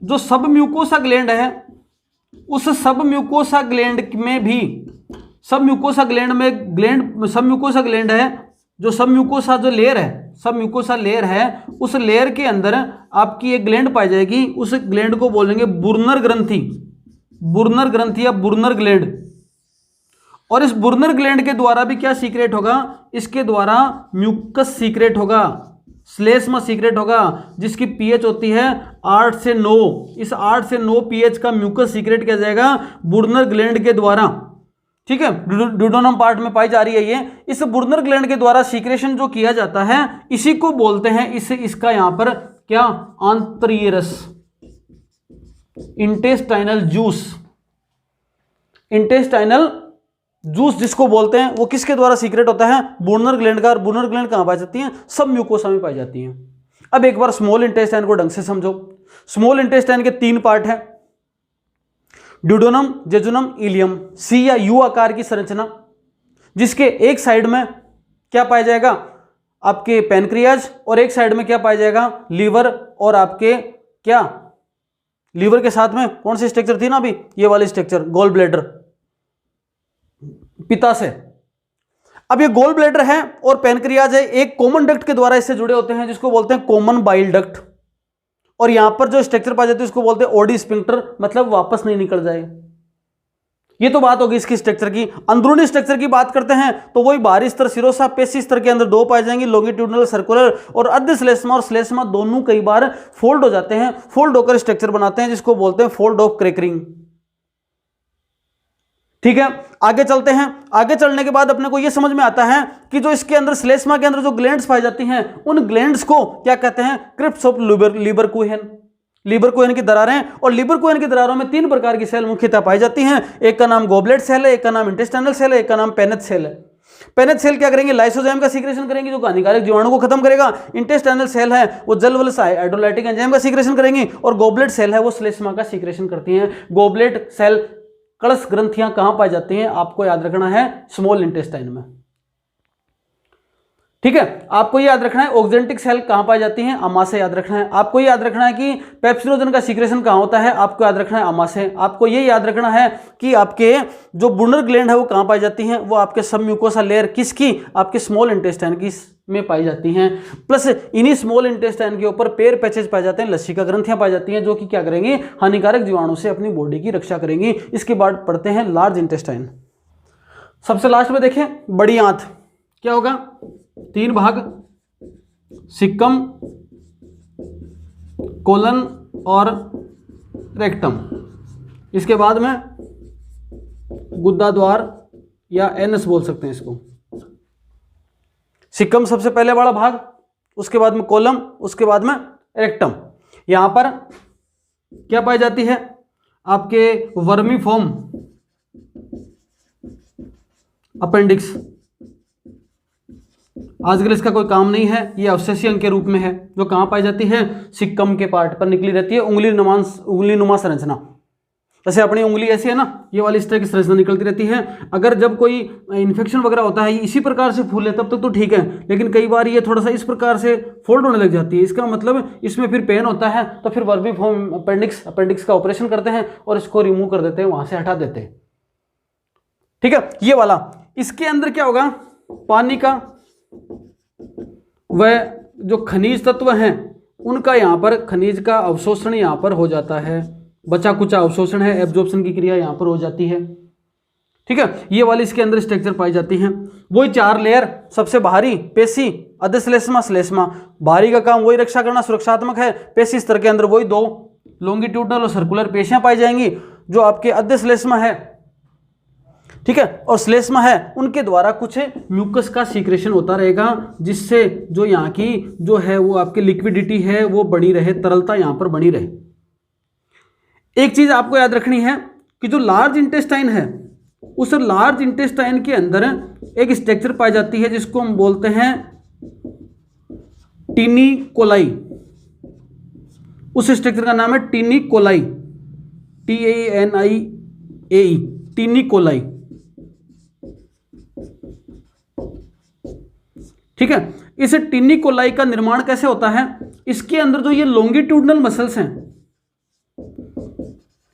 जो सब म्यूकोसा ग्लैंड है, उस सब म्यूकोसा ग्लैंड में भी, सब म्यूकोसा ग्लैंड में सब म्यूकोसा ग्लैंड है, जो सब म्यूकोसा जो लेयर है, सब म्यूकोसा लेयर है, उस लेयर के अंदर आपकी एक ग्लैंड पाई जाएगी। उस ग्लैंड को बोलेंगे बुर्नर ग्रंथि, बुर्नर ग्रंथि या बुर्नर ग्लैंड। और इस बुर्नर ग्लैंड के द्वारा भी क्या सीक्रेट होगा? इसके द्वारा म्यूकस सीक्रेट होगा, श्लेष्मा सीक्रेट होगा, जिसकी पीएच होती है 8 से 9। इस 8 से 9 पीएच का म्यूकस सीक्रेट किया जाएगा बुर्नर ग्लैंड के द्वारा। ठीक है, ड्यूडेनम पार्ट में पाई जा रही है ये। इस बुर्नर ग्लैंड के द्वारा सीक्रेशन जो किया जाता है, इसी को बोलते हैं, इसका यहां पर क्या? आंतरीय रस, इंटेस्टाइनल जूस। इंटेस्टाइनल जूस जिसको बोलते हैं, वो किसके द्वारा सीक्रेट होता है? बुर्नर ग्लैंड का। और बुर्नर ग्लैंड कहां पाई जाती है? सब म्यूकोसा में पाई जाती है। अब एक बार स्मॉल इंटेस्टाइन को ढंग से समझो। स्मॉल इंटेस्टाइन के 3 पार्ट है, ड्यूडेनम, जेजुनम, इलियम। सी या यू आकार की संरचना, जिसके एक साइड में क्या पाया जाएगा? आपके पैनक्रियाज, और एक साइड में क्या पाया जाएगा? लीवर। और आपके क्या, लीवर के साथ में कौन सी स्ट्रक्चर थी ना अभी? ये वाली स्ट्रक्चर, गॉल ब्लैडर, पित्ताशय। अब ये गॉल ब्लैडर है और पैनक्रियाज है, एक कॉमन डक्ट के द्वारा इससे जुड़े होते हैं, जिसको बोलते हैं कॉमन बाइल डक्ट। और यहां पर जो स्ट्रक्चर पाई जाती है उसको बोलते हैं ओडी स्पिंक्टर, मतलब वापस नहीं निकल जाए। ये तो बात होगी इसकी स्ट्रक्चर की। अंदरूनी स्ट्रक्चर की बात करते हैं तो वही बाहरी स्तर सिरोसा पेशी स्तर के अंदर 2 पाए जाएंगे, लॉन्गिट्यूडनल, सर्कुलर। और अर्ध श्लेष्मा और श्लेष्मा दोनों कई बार फोल्ड हो जाते हैं, फोल्ड होकर स्ट्रक्चर बनाते हैं, जिसको बोलते हैं फोल्ड ऑफ क्रेकरिंग। ठीक है, आगे चलते हैं। आगे चलने के बाद अपने को यह समझ में आता है कि जो इसके अंदर श्लेष्मा के अंदर जो ग्लैंड्स पाई जाती हैं, उन ग्लैंड्स को क्या कहते हैं? क्रिप्स ऑफ लीबरकुहेन, लीबरकुहेन की दरारें। और लीबरकुहेन की दरारों में 3 प्रकार की सेल मुख्यतः पाई जाती हैं। एक का नाम गोबलेट सेल है, एक का नाम इंटेस्टाइनल सेल है, एक का नाम पेनेथ सेल है। पेनेथ सेल क्या करेंगे? लाइसोजाइम का सीक्रेशन करेंगे, जो हानिकारक जीवाणु को खत्म करेगा। इंटेस्टाइनल सेल है वो जल वल हाइड्रोलाइटिक एंजाइम का सीक्रेशन करेंगी। और गोबलेट सेल है वो श्लेष्मा का सीक्रेशन करती हैं। गोबलेट सेल कलश ग्रंथियां कहां पाई जाती हैं? आपको याद रखना है स्मॉल इंटेस्टाइन में। ठीक है, आपको याद रखना है ऑक्जेंटिक सेल कहां पाई जाती हैं? आमाशय याद रखना है। आपको याद रखना है कि पेप्सिनोजन का सीक्रेशन कहां होता है? आपको याद रखना है आमाशय। आपको ये याद रखना है कि आपके जो बुर्नर ग्लैंड है वो कहां पाई जाती हैं? वो आपके सब म्यूकोसा लेयर किसकी? आपके स्मॉल इंटेस्टाइन की में पाई जाती हैं। प्लस इन्हीं स्मॉल इंटेस्टाइन के ऊपर पेयर पैचेज पाए जाते हैं, लसिका ग्रंथियां पाई जाती हैं, जो कि क्या करेंगी? हानिकारक जीवाणु से अपनी बॉडी की रक्षा करेंगी। इसके बाद पढ़ते हैं लार्ज इंटेस्टाइन। सबसे लास्ट में देखें बड़ी आंत, क्या होगा? 3 भाग, सिक्कम, कोलन और रेक्टम। इसके बाद में गुद्दा द्वार या एनस बोल सकते हैं इसको। सिक्कम सबसे पहले वाला भाग, उसके बाद में कोलम, उसके बाद में रेक्टम। यहां पर क्या पाई जाती है? आपके वर्मीफॉर्म अपेंडिक्स। आजकल इसका कोई काम नहीं है, ये अवशेषी अंग के रूप में है, जो कहां पाई जाती है? सिक्कम के पार्ट पर निकली रहती है। उंगली नुमा संरचना, जैसे अपनी उंगली ऐसी है ना, ये वाली इस तरह की संरचना निकलती रहती है। अगर जब कोई इन्फेक्शन वगैरह होता है, इसी प्रकार से फूले तब तक तो ठीक है, लेकिन कई बार ये थोड़ा सा इस प्रकार से फोल्ड होने लग जाती है। इसका मतलब इसमें फिर पेन होता है, तो फिर वर्मीफॉर्म अपेंडिक्स का ऑपरेशन करते हैं और इसको रिमूव कर देते हैं, वहां से हटा देते हैं। ठीक है, ये वाला। इसके अंदर क्या होगा? पानी का वह जो खनिज तत्व हैं उनका यहाँ पर खनिज का अवशोषण यहाँ पर हो जाता है, बचा कुचा अवशोषण है, एब्जॉर्प्शन की क्रिया यहाँ पर हो जाती है। ठीक है, ये वाली इसके अंदर स्ट्रक्चर पाई जाती हैं। वही 4 लेयर, सबसे बाहरी पेशी, अधश्लेष्मा, श्लेष्मा। बाहरी का काम वही रक्षा करना, सुरक्षात्मक है। पेशी स्तर के अंदर वही 2 लॉन्गिट्यूडनल और सर्कुलर पेशियां पाई जाएंगी, जो आपके अधश्लेष्मा है, ठीक है, और श्लेष्मा है, उनके द्वारा कुछ म्यूकस का सीक्रेशन होता रहेगा, जिससे जो यहाँ की जो है वो आपकी लिक्विडिटी है वो बनी रहे, तरलता यहाँ पर बनी रहे। एक चीज आपको याद रखनी है कि जो लार्ज इंटेस्टाइन है, उस लार्ज इंटेस्टाइन के अंदर एक स्ट्रक्चर पाई जाती है जिसको हम बोलते हैं टिनिकोलाई। उस स्ट्रक्चर का नाम है टिनिकोलाई, TANIAE, टिनिकोलाई। ठीक है, इस टिनिकोलाई का निर्माण कैसे होता है? इसके अंदर जो ये लॉन्गिट्यूडनल मसल्स हैं,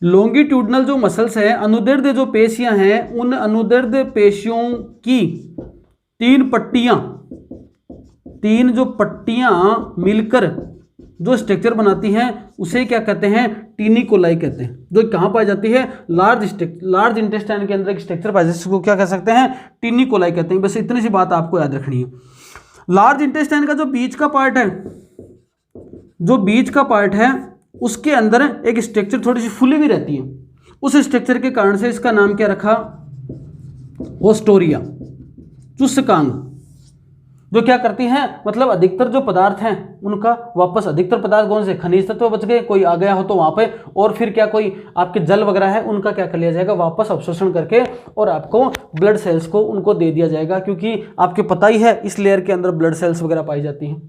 लॉन्गिट्यूडनल जो मसल्स हैं, अनुदैर्ध्य जो पेशियां हैं, उन अनुदैर्ध्य पेशियों की तीन जो पट्टियां मिलकर जो स्ट्रक्चर बनाती हैं उसे क्या कहते हैं? टिनिकोलाई कहते हैं। जो कहां पाई जाती है? लार्ज इंटेस्टाइन के अंदर एक स्ट्रक्चर पाई जाती है, इसको क्या कह सकते हैं? टिनिकोलाई कहते हैं। बस इतनी सी बात आपको याद रखनी है। लार्ज इंटेस्टाइन का जो बीच का पार्ट है, उसके अंदर एक स्ट्रक्चर थोड़ी सी फुली हुई रहती है। उस स्ट्रक्चर के कारण से इसका नाम क्या रखा? ओस्टोरिया, चुस्कांग। जो क्या करती हैं, मतलब अधिकतर जो पदार्थ हैं उनका वापस, अधिकतर पदार्थ कौन से? खनिज तत्व बच गए, कोई आ गया हो तो वहां पे, और फिर क्या कोई आपके जल वगैरह है उनका क्या कर लिया जाएगा? वापस अवशोषण करके और आपको ब्लड सेल्स को उनको दे दिया जाएगा, क्योंकि आपको पता ही है इस लेयर के अंदर ब्लड सेल्स वगैरह पाई जाती हैं।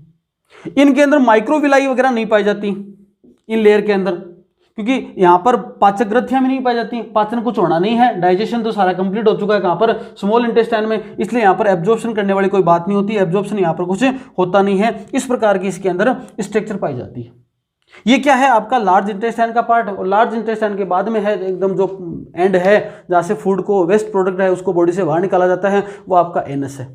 इनके अंदर माइक्रोविलाई वगैरह नहीं पाई जाती इन लेयर के अंदर, क्योंकि यहां पर पाचक ग्रंथियां भी नहीं पाई जाती। पाचन कुछ होना नहीं है, डाइजेशन तो सारा कंप्लीट हो चुका है कहां पर? स्मॉल इंटेस्टाइन में, इसलिए यहां पर एब्जॉर्प्शन करने वाली कोई बात नहीं होती। एब्जॉर्प्शन यहां पर कुछ होता नहीं है। इस प्रकार की इसके अंदर स्ट्रक्चर पाई जाती है। ये क्या है? आपका लार्ज इंटेस्टाइन का पार्ट। और लार्ज इंटेस्टाइन के बाद में है एकदम जो एंड है, जहां से फूड को, वेस्ट प्रोडक्ट है उसको बॉडी से बाहर निकाला जाता है, वो आपका एनस है।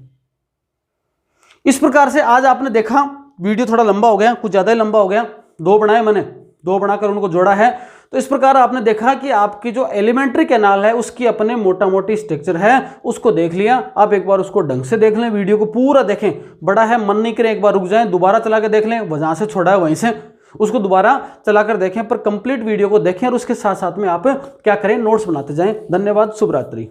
इस प्रकार से आज आपने देखा, वीडियो थोड़ा लंबा हो गया, कुछ ज्यादा ही लंबा हो गया, दो बनाए मैंने, दो बनाकर उनको जोड़ा है। तो इस प्रकार आपने देखा कि आपकी जो एलिमेंट्री कैनाल है उसकी अपने मोटा मोटी स्ट्रक्चर है, उसको देख लिया। आप एक बार उसको ढंग से देख लें, वीडियो को पूरा देखें। बड़ा है, मन नहीं करे, एक बार रुक जाएं, दोबारा चला के देख लें, जहां से छोड़ा है वहीं से उसको दोबारा चलाकर देखें, पर कंप्लीट वीडियो को देखें और उसके साथ साथ में आप क्या करें? नोट्स बनाते जाएं। धन्यवाद, शुभ रात्रि।